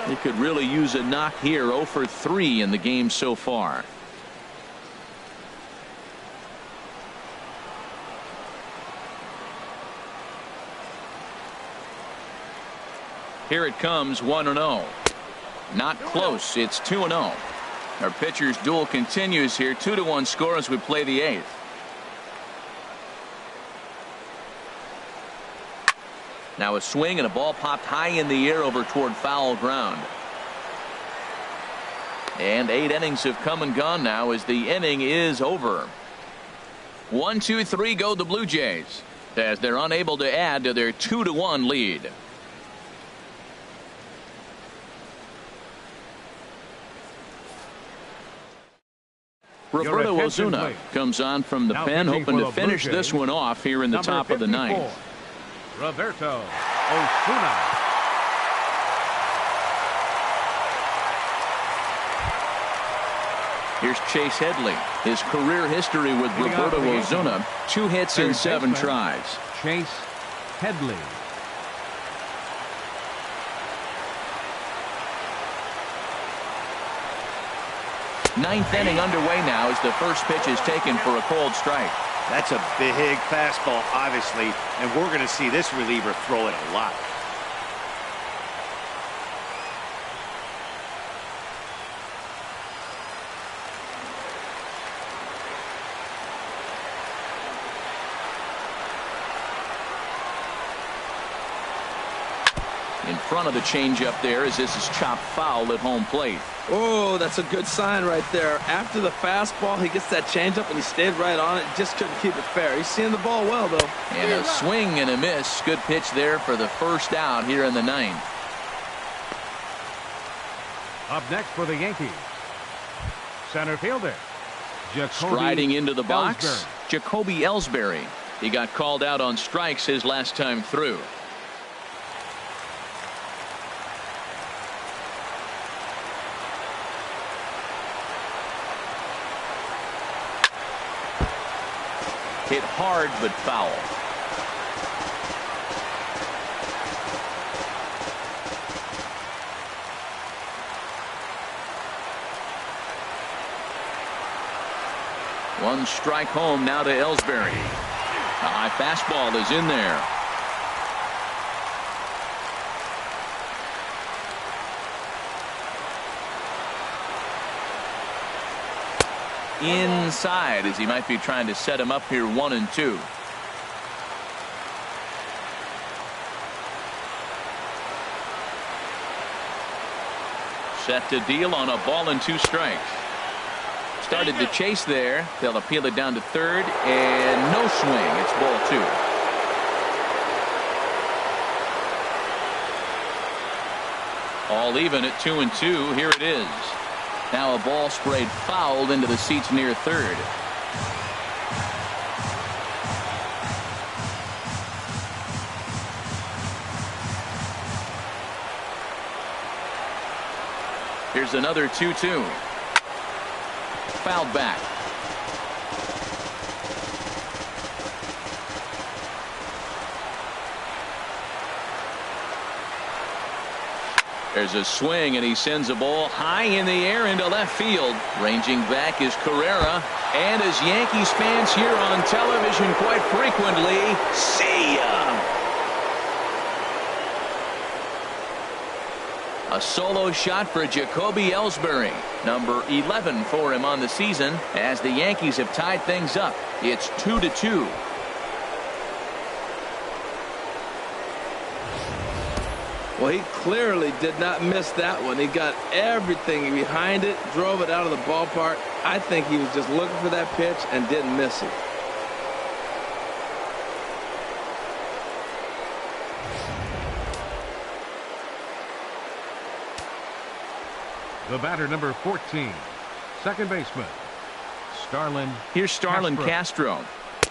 [SPEAKER 1] He could really use a knock here. 0 for 3 in the game so far. Here it comes, 1-0. Not close. It's 2-0. Our pitcher's duel continues here. 2-1 score as we play the 8th. Now a swing and a ball popped high in the air over toward foul ground. And 8 innings have come and gone now as the inning is over. 1, 2, 3 go the Blue Jays as they're unable to add to their 2-1 lead. Roberto Ozuna comes on from the pen, hoping to finish this one off here in the top of the 9th.
[SPEAKER 3] Roberto Ozuna.
[SPEAKER 1] Here's Chase Headley. His career history with Roberto Ozuna: 2 hits in 7 tries.
[SPEAKER 3] Chase Headley.
[SPEAKER 1] Ninth inning underway now as the first pitch is taken for a cold strike.
[SPEAKER 2] That's a big fastball, obviously, and we're going to see this reliever throw it a lot.
[SPEAKER 1] In front of the changeup there as this is chopped foul at home plate.
[SPEAKER 4] Oh, that's a good sign right there. After the fastball, he gets that changeup and he stayed right on it. Just couldn't keep it fair. He's seeing the ball well, though.
[SPEAKER 1] And a swing and a miss. Good pitch there for the first out here in the 9th.
[SPEAKER 3] Up next for the Yankees, center fielder JACOBY.
[SPEAKER 1] Striding into the box,
[SPEAKER 3] ELLSBURY.
[SPEAKER 1] JACOBY ELLSBURY. He got called out on strikes his last time through. Hit hard but foul. One strike home now to ELLSBURY. A high fastball is in there. Inside as he might be trying to set him up here. 1-2. Set to deal on a ball and 2 strikes. Started to chase there. They'll appeal it down to third and no swing. It's ball 2. All even at 2-2. Here it is. Now a ball sprayed fouled into the seats near third. Here's another 2-2. Fouled back. There's a swing and he sends a ball high in the air into left field. Ranging back is Carrera. And as Yankees fans hear on television quite frequently, see ya. A solo shot for JACOBY ELLSBURY, number 11 for him on the season, as the Yankees have tied things up. It's 2-2.
[SPEAKER 4] Well, he clearly did not miss that one. He got everything behind it, drove it out of the ballpark. I think he was just looking for that pitch and didn't miss it.
[SPEAKER 3] The batter, number 14, second baseman, Starlin.
[SPEAKER 1] Here's Starlin Castro,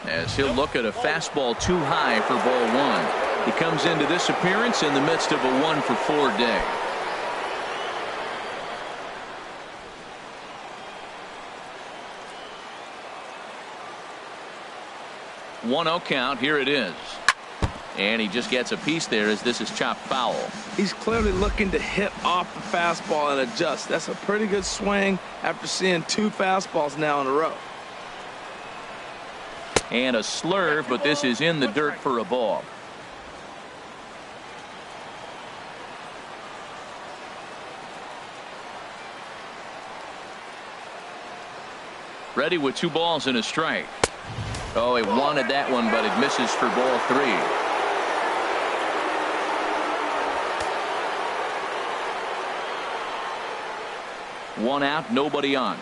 [SPEAKER 1] as he'll look at a fastball too high for ball one. He comes into this appearance in the midst of a 1-for-4 day. 1-0 count. Here it is. And he just gets a piece there as this is chopped foul.
[SPEAKER 4] He's clearly looking to hit off the fastball and adjust. That's a pretty good swing after seeing 2 fastballs now in a row.
[SPEAKER 1] And a slurve, but this is in the dirt for a ball. Ready with 2 balls and a strike. Oh, he wanted that one, but it misses for ball 3. One out, nobody on.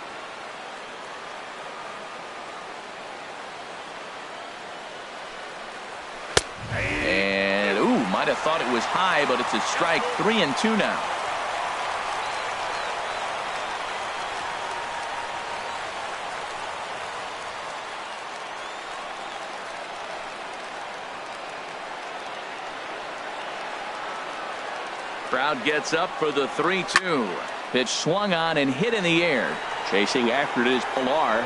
[SPEAKER 1] And, ooh, might have thought it was high, but it's a strike. 3-2 now. Crowd gets up for the 3-2. Pitch swung on and hit in the air. Chasing after it is Pilar.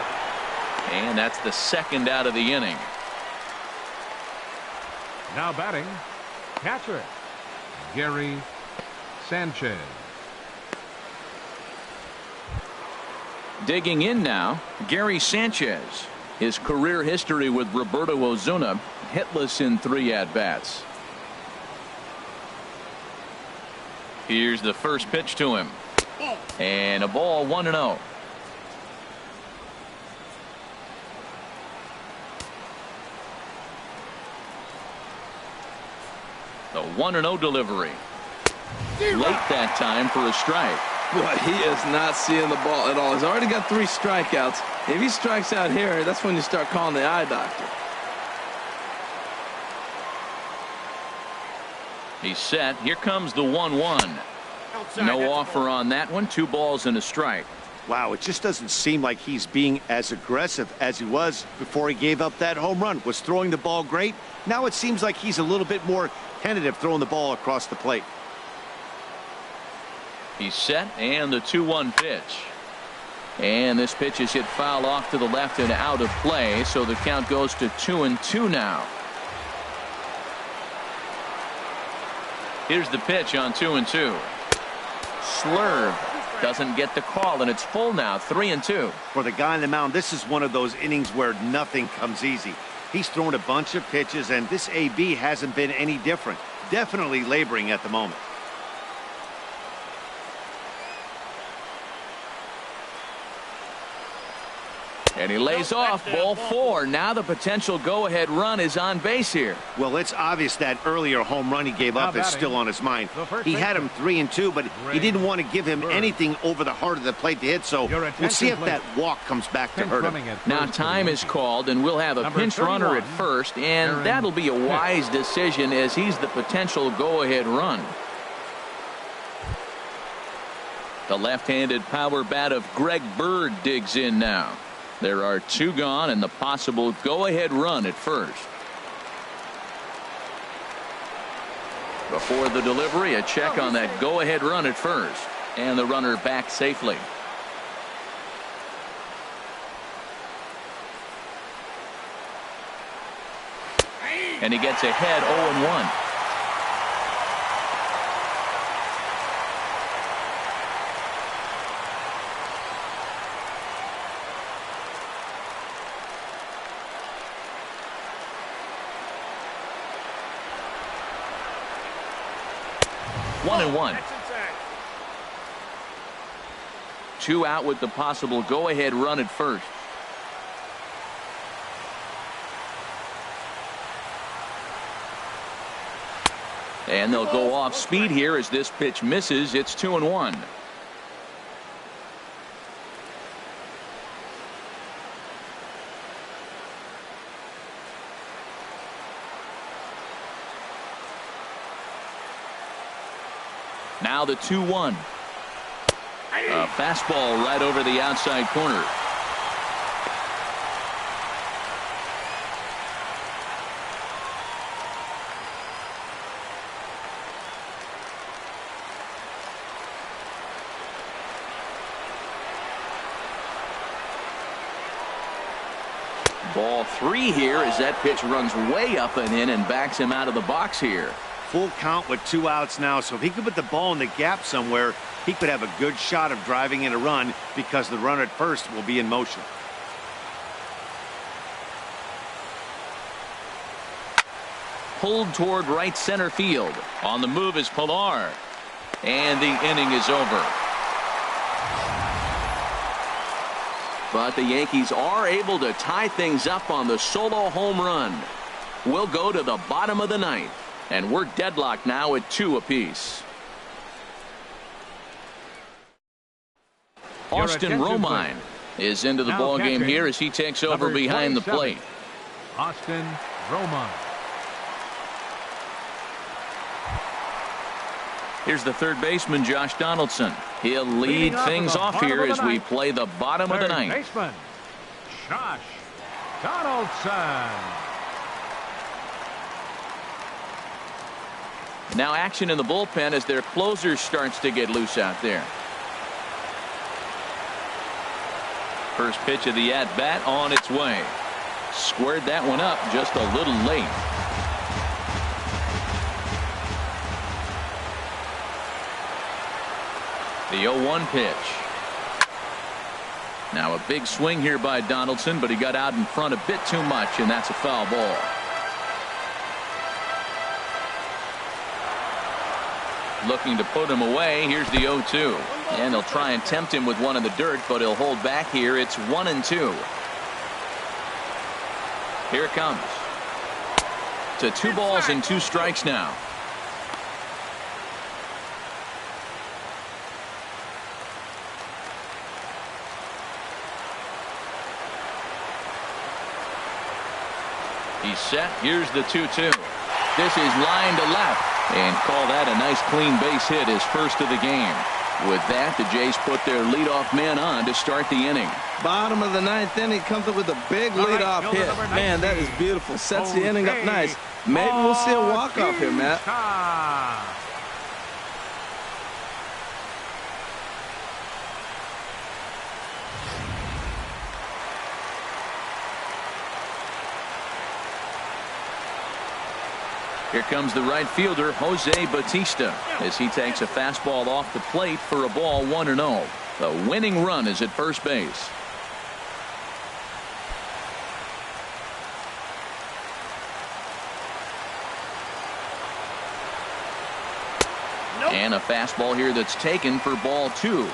[SPEAKER 1] And that's the second out of the inning.
[SPEAKER 3] Now batting, catcher, Gary Sanchez.
[SPEAKER 1] Digging in now, Gary Sanchez. His career history with Roberto Osuna, hitless in 3 at-bats. Here's the first pitch to him. And a ball, 1-0. The 1-0 delivery. Late that time for a strike.
[SPEAKER 4] Boy, he is not seeing the ball at all. He's already got 3 strikeouts. If he strikes out here, that's when you start calling the eye doctor.
[SPEAKER 1] He's set. Here comes the 1-1. No offer on that one. 2 balls and a strike.
[SPEAKER 2] Wow, it just doesn't seem like he's being as aggressive as he was before he gave up that home run. Was throwing the ball great. Now it seems like he's a little bit more tentative throwing the ball across the plate.
[SPEAKER 1] He's set, and the 2-1 pitch. And this pitch is hit foul off to the left and out of play, so the count goes to 2-2 now. Here's the pitch on 2-2. Slurve doesn't get the call, and it's full now. 3-2.
[SPEAKER 2] For the guy on the mound, this is one of those innings where nothing comes easy. He's thrown a bunch of pitches, and this AB hasn't been any different. Definitely laboring at the moment.
[SPEAKER 1] And he lays off. Ball 4. Now the potential go-ahead run is on base here.
[SPEAKER 2] Well, it's obvious that earlier home run he gave up is still on his mind. He had him 3-2, but he didn't want to give him anything over the heart of the plate to hit, so we'll see if that walk comes back to hurt him.
[SPEAKER 1] Now time is called, and we'll have a pinch runner at first, and that'll be a wise decision as he's the potential go-ahead run. The left-handed power bat of Greg Bird digs in now. There are 2 gone and the possible go-ahead run at first. Before the delivery, a check on that go-ahead run at first. And the runner back safely. And he gets ahead 0-1. 2 out with the possible go-ahead run at first. And they'll go off speed here as this pitch misses. It's 2-1. Now the 2-1. A fastball right over the outside corner. Ball 3 here as that pitch runs way up and in and backs him out of the box here.
[SPEAKER 2] Full count with 2 outs now, so if he could put the ball in the gap somewhere, he could have a good shot of driving in a run because the runner at first will be in motion.
[SPEAKER 1] Pulled toward right center field. On the move is Pilar. And the inning is over. But the Yankees are able to tie things up on the solo home run. We'll go to the bottom of the 9th. And we're deadlocked now at 2 apiece. Austin Romine is into the ball game here as he takes over behind the plate.
[SPEAKER 3] Austin Romine.
[SPEAKER 1] Here's the third baseman, Josh Donaldson. He'll lead things off here as we play the bottom of the 9th.
[SPEAKER 3] Baseman, Josh Donaldson.
[SPEAKER 1] Now action in the bullpen as their closer starts to get loose out there. First pitch of the at-bat on its way. Squared that one up just a little late. The 0-1 pitch. Now a big swing here by Donaldson, but he got out in front a bit too much, and that's a foul ball. Looking to put him away. Here's the 0-2. And they'll try and tempt him with one in the dirt, but he'll hold back here. It's 1-2. Here it comes. To 2 balls and 2 strikes now. He's set. Here's the 2-2. This is line to left. And call that a nice clean base hit, his first of the game. With that, the Jays put their leadoff man on to start the inning.
[SPEAKER 4] Bottom of the 9th inning, comes up with a big leadoff hit. Man, that is beautiful. Sets the inning up nice. Maybe we'll see a walk-off here, Matt.
[SPEAKER 1] Here comes the right fielder, Jose Bautista, as he takes a fastball off the plate for a ball 1-0. The winning run is at first base. And a fastball here that's taken for ball 2.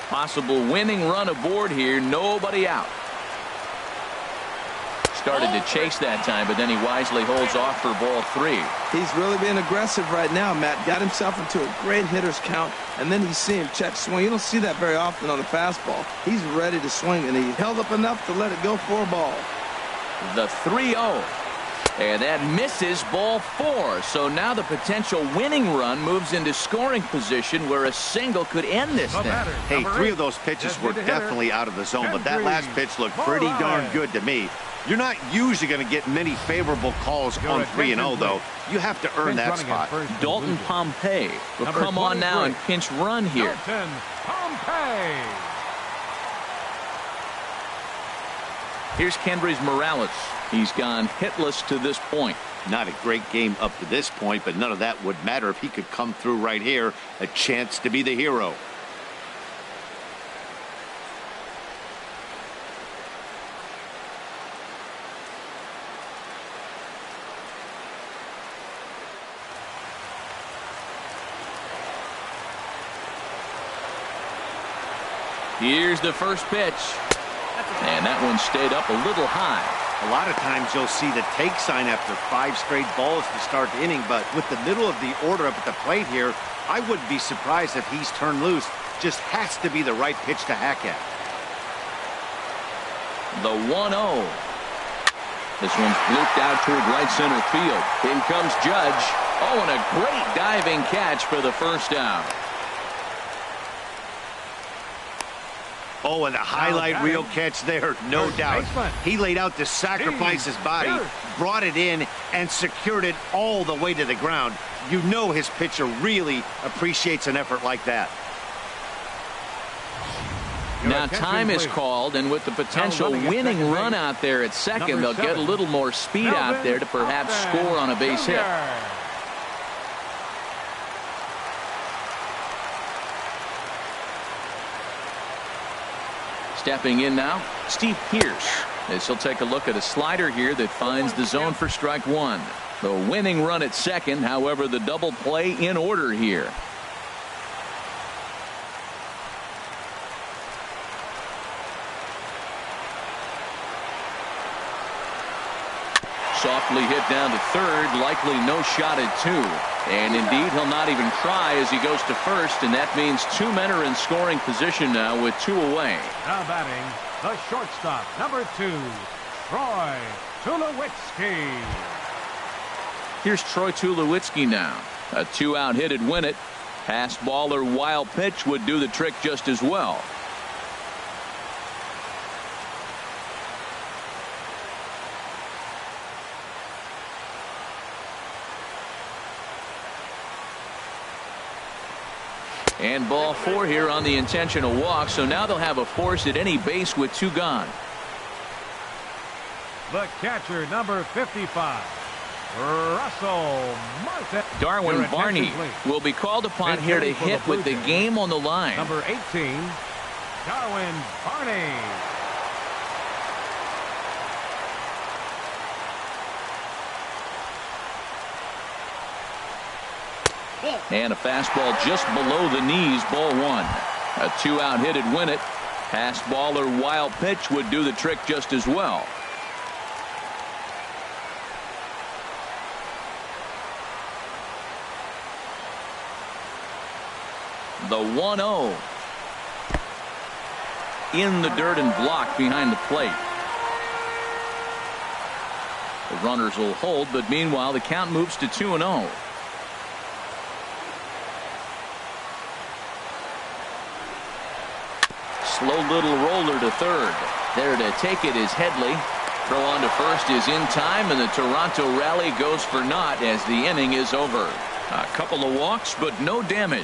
[SPEAKER 1] Possible winning run aboard here, nobody out. Started to chase that time, but then he wisely holds off for ball 3.
[SPEAKER 4] He's really being aggressive right now, Matt. Got himself into a great hitter's count, and then you see him check swing. You don't see that very often on a fastball. He's ready to swing, and he held up enough to let it go for a ball.
[SPEAKER 1] The 3-0. And that misses ball 4. So now the potential winning run moves into scoring position where a single could end this thing.
[SPEAKER 2] Hey, 3 of those pitches were definitely out of the zone, but that last pitch looked pretty darn good to me. You're not usually going to get many favorable calls on 3-0, though. You have to earn that spot.
[SPEAKER 1] Dalton Pompey will come on now and pinch run here.
[SPEAKER 3] Dalton Pompey.
[SPEAKER 1] Here's KENDRYS Morales. He's gone hitless to this point.
[SPEAKER 2] Not a great game up to this point, but none of that would matter if he could come through right here. A chance to be the hero.
[SPEAKER 1] Here's the first pitch. And that one stayed up a little high.
[SPEAKER 2] A lot of times you'll see the take sign after 5 straight balls to start the inning, but with the middle of the order up at the plate here, I wouldn't be surprised if he's turned loose. Just has to be the right pitch to hack at.
[SPEAKER 1] The 1-0. This one's blooped out toward right center field. In comes Judge. Oh, and a great diving catch for the first down.
[SPEAKER 2] Oh, and the highlight reel catch there, no doubt. He laid out to sacrifice his body, brought it in, and secured it all the way to the ground. You know his pitcher really appreciates an effort like that.
[SPEAKER 1] Now time is called, and with the potential winning run out there at second, they'll get a little more speed out there to perhaps score on a base hit. Stepping in now, Steve Pearce, as he'll take a look at a slider here that finds the zone for strike one. The winning run at second, however, the double play in order here. Softly hit down to third, likely no shot at two. And indeed, he'll not even try as he goes to first, and that means 2 men are in scoring position now with 2 away.
[SPEAKER 3] Now batting, the shortstop, number 2, Troy Tulowitzki.
[SPEAKER 1] Here's Troy Tulowitzki now. A 2-out hit'd win it. Passed ball or wild pitch would do the trick just as well. And ball 4 here on the intentional walk, so now they'll have a force at any base with 2 gone.
[SPEAKER 3] The catcher, number 55, Russell Martin.
[SPEAKER 1] Darwin Barney will be called upon here to hit with the game on the line.
[SPEAKER 3] Number 18, Darwin Barney.
[SPEAKER 1] And a fastball just below the knees, ball 1. A 2-out hit'd win it. Passed ball or wild pitch would do the trick just as well. The 1-0. In the dirt and blocked behind the plate. The runners will hold, but meanwhile the count moves to 2-0. Slow little roller to third. There to take it is Headley. Throw on to first is in time, and the Toronto rally goes for naught as the inning is over. A couple of walks, but no damage.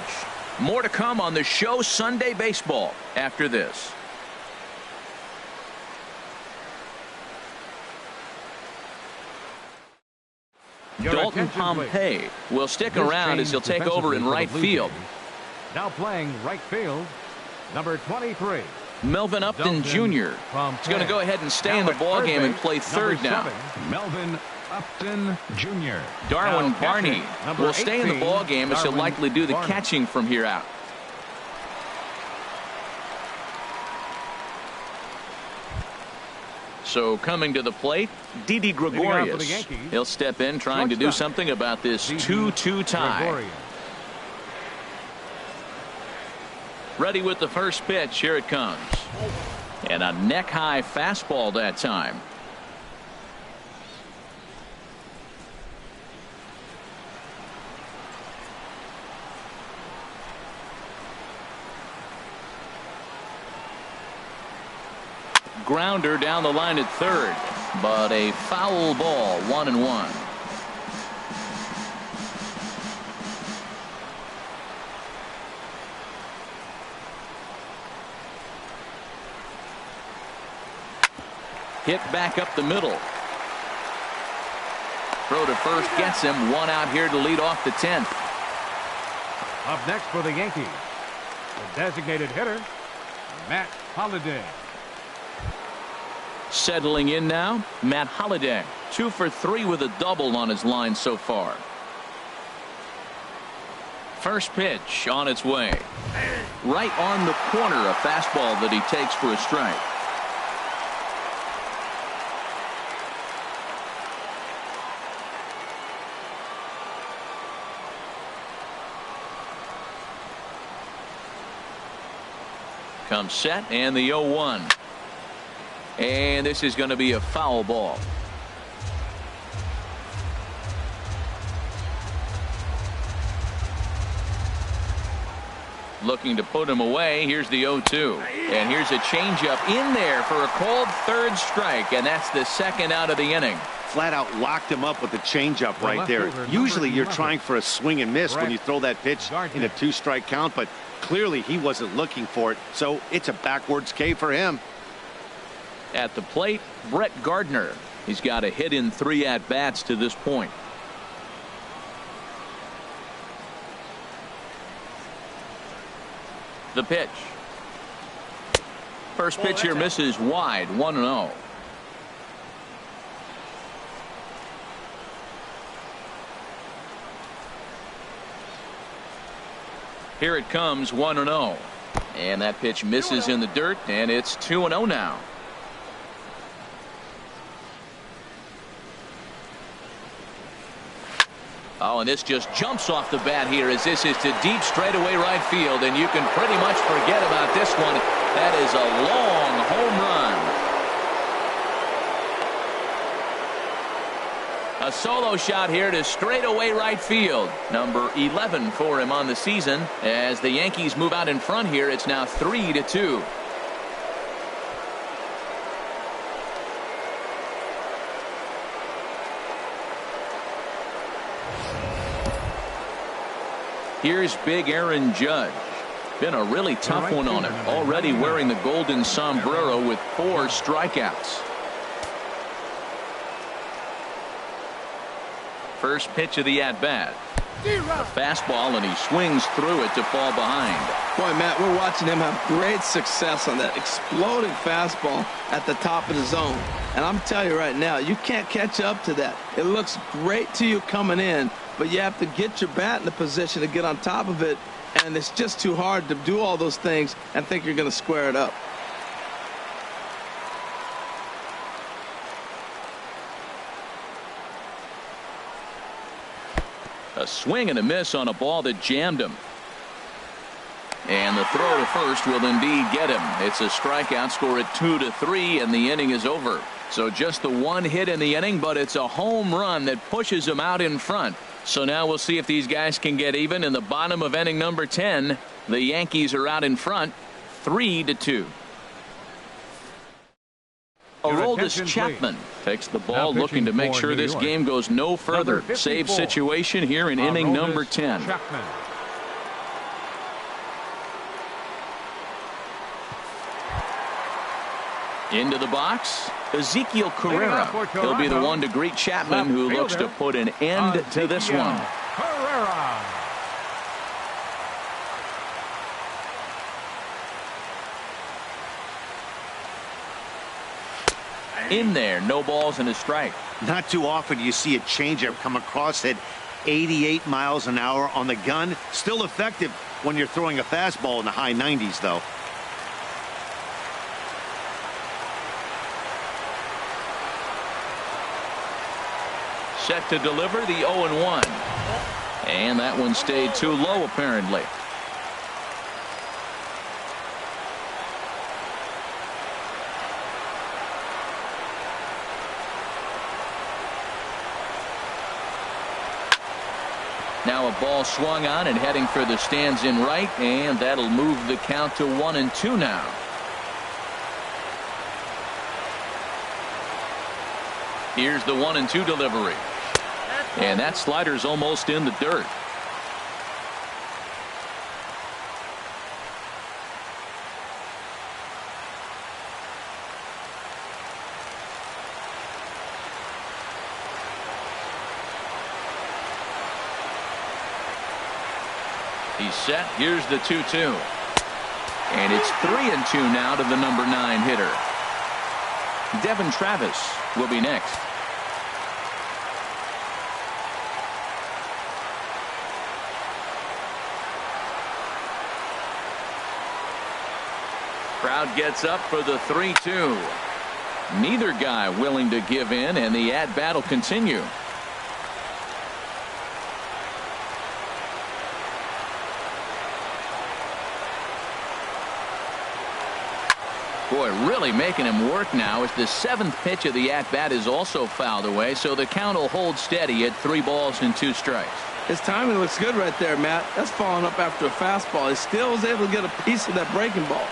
[SPEAKER 1] More to come on the show Sunday Baseball after this. Dalton Pompey will stick around as he'll take over in right field.
[SPEAKER 3] Now playing right field, number 23.
[SPEAKER 1] Melvin Upton Jr. is going to go ahead and stay in the ballgame and play third now.
[SPEAKER 3] Melvin Upton Jr.
[SPEAKER 1] Darwin Barney will stay in the ballgame as he'll likely do the catching from here out. So coming to the plate, Didi Gregorius. He'll step in trying to do something about this 2-2 tie. Ready with the first pitch. Here it comes. And a neck-high fastball that time. Grounder down the line at third, but a foul ball, 1-1. Hit back up the middle. Throw to first gets him. 1 out here to lead off the 10th.
[SPEAKER 3] Up next for the Yankees, the designated hitter, Matt Holliday.
[SPEAKER 1] Settling in now, Matt Holliday. 2 for 3 with a double on his line so far. First pitch on its way. Right on the corner, a fastball that he takes for a strike. Comes set and the 0-1. And this is going to be a foul ball. Looking to put him away. Here's the 0-2. And here's a changeup in there for a called third strike. And that's the second out of the inning.
[SPEAKER 2] Flat out locked him up with the changeup right there. Usually you're trying for a swing and miss when you throw that pitch in a 2-strike count, but clearly he wasn't looking for it, so it's a backwards K for him.
[SPEAKER 1] At the plate, Brett Gardner. He's got a hit in 3 at-bats to this point. The pitch. First pitch here misses wide, 1-0. Here it comes, 1-0. And that pitch misses in the dirt, and it's 2-0 now. Oh, and this just jumps off the bat here as this is to deep straightaway right field, and you can pretty much forget about this one. That is a long home run. A solo shot here to straightaway right field. Number 11 for him on the season. As the Yankees move out in front here, it's now 3-2. Here's big Aaron Judge. Been a really tough one on him. Already wearing the golden sombrero with 4 strikeouts. First pitch of the at-bat. A fastball, and he swings through it to fall behind.
[SPEAKER 4] Boy, Matt, we're watching him have great success on that exploding fastball at the top of the zone. And I'm telling you right now, you can't catch up to that. It looks great to you coming in, but you have to get your bat in the position to get on top of it, and it's just too hard to do all those things and think you're going to square it up.
[SPEAKER 1] A swing and a miss on a ball that jammed him. And the throw to first will indeed get him. It's a strikeout, score at 2-3, and the inning is over. So just the 1 hit in the inning, but it's a home run that pushes him out in front. So now we'll see if these guys can get even in the bottom of inning number 10. The Yankees are out in front, 3-2. Aroldis Chapman takes the ball, looking to make sure this game goes no further. Save situation here in inning number 10.
[SPEAKER 3] Chapman.
[SPEAKER 1] Into the box, Ezekiel Carrera. He'll be the one to greet Chapman, who looks to put an end to this one.
[SPEAKER 3] Carrera.
[SPEAKER 1] In there, no balls and a strike.
[SPEAKER 2] Not too often you see a changeup come across at 88 miles an hour on the gun. Still effective when you're throwing a fastball in the high 90s, though.
[SPEAKER 1] Set to deliver the 0-1. And that one stayed too low, apparently. Now a ball swung on and heading for the stands in right, and that'll move the count to 1-2 now. Here's the 1-2 delivery. And that slider's almost in the dirt. He's set. Here's the 2-2. And it's 3-2 now to the number 9 hitter. Devin Travis will be next. Crowd gets up for the 3-2. Neither guy willing to give in, and the at-bat will continue. Boy, really making him work now as the 7th pitch of the at-bat is also fouled away, so the count will hold steady at 3 balls and 2 strikes.
[SPEAKER 4] His timing looks good right there, Matt. That's following up after a fastball. He still was able to get a piece of that breaking ball.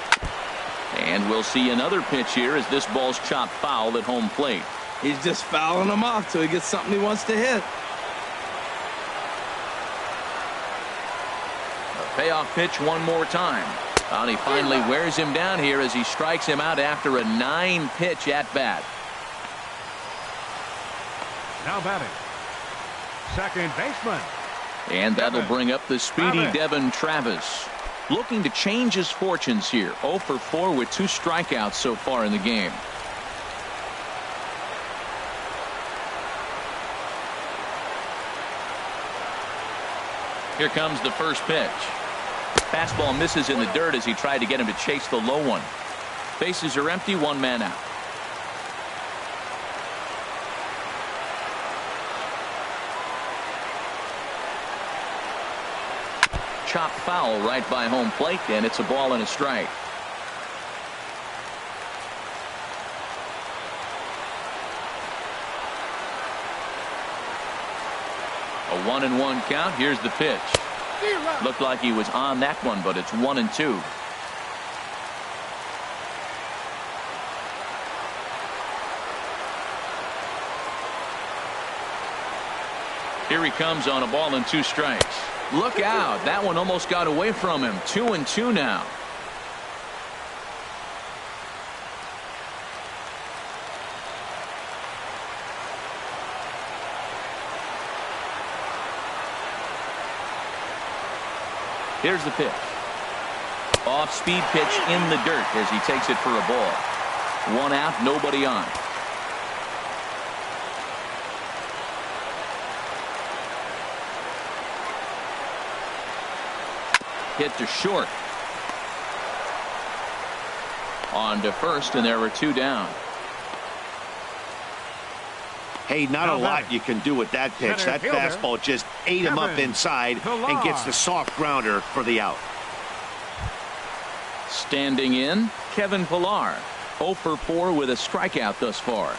[SPEAKER 1] And we'll see another pitch here as this ball's chopped foul at home plate.
[SPEAKER 4] He's just fouling them off till he gets something he wants to hit.
[SPEAKER 1] A payoff pitch one more time. And he finally wears him down here as he strikes him out after a 9-pitch at bat.
[SPEAKER 3] Now batting, second baseman.
[SPEAKER 1] And that'll bring up the speedy Devin Travis. Looking to change his fortunes here. 0 for 4 with 2 strikeouts so far in the game. Here comes the first pitch. Fastball misses in the dirt as he tried to get him to chase the low one. Bases are empty, 1 man out. Chopped foul right by home plate, and it's a ball and a strike. A 1-1 count. Here's the pitch. Looked like he was on that one, but it's 1-2. Here he comes on a ball and 2 strikes. Look out. That one almost got away from him. 2-2 now. Here's the pitch. Off-speed pitch in the dirt as he takes it for a ball. 1 out, nobody on. Hit to short. On to first, and there were 2 down.
[SPEAKER 2] Hey, not a lot you can do with that pitch. That fastball just ate him up inside and gets the soft grounder for the out.
[SPEAKER 1] Standing in, Kevin Pillar. 0 for 4 with a strikeout thus far.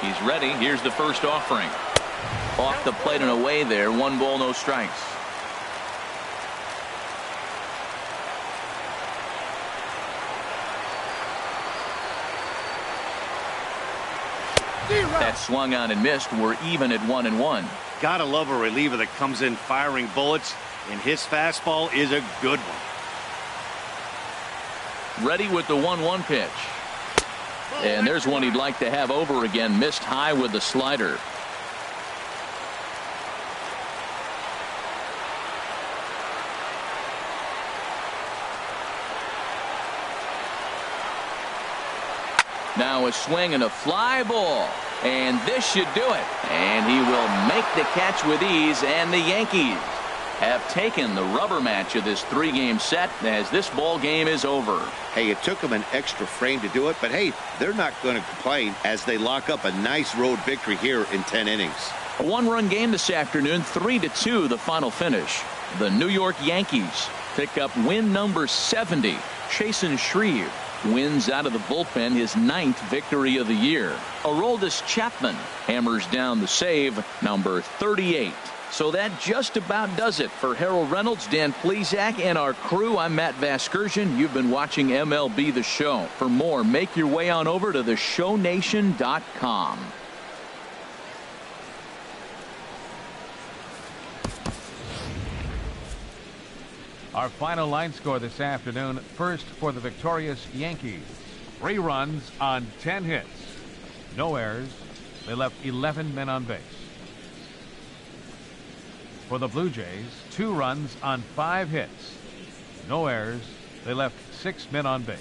[SPEAKER 1] He's ready. Here's the first offering. Off the plate and away there. 1 ball, no strikes. That swung on and missed. We're even at 1-1.
[SPEAKER 2] Gotta love a reliever that comes in firing bullets, and his fastball is a good one.
[SPEAKER 1] Ready with the 1-1 pitch. And there's one he'd like to have over again. Missed high with the slider. Now a swing and a fly ball. And this should do it. And he will make the catch with ease. And the Yankees have taken the rubber match of this 3-game set as this ball game is over.
[SPEAKER 2] Hey, it took them an extra frame to do it, but hey, they're not going to complain as they lock up a nice road victory here in 10 innings.
[SPEAKER 1] A 1-run game this afternoon, 3-2 the final finish. The New York Yankees pick up win number 70. Chasen Shreve wins out of the bullpen his 9th victory of the year. Aroldis Chapman hammers down the save, number 38. So that just about does it for Harold Reynolds, Dan Plesac, and our crew. I'm Matt Vasgersian. You've been watching MLB The Show. For more, make your way on over to theshownation.com.
[SPEAKER 3] Our final line score this afternoon. First for the victorious Yankees. 3 runs on 10 hits. No errors. They left 11 men on base. For the Blue Jays, 2 runs on 5 hits. No errors. They left 6 men on base.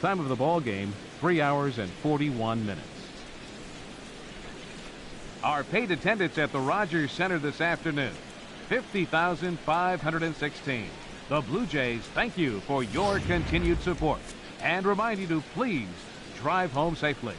[SPEAKER 3] Time of the ball game, 3 hours and 41 minutes. Our paid attendance at the Rogers Center this afternoon, 50,516. The Blue Jays thank you for your continued support and remind you to please drive home safely.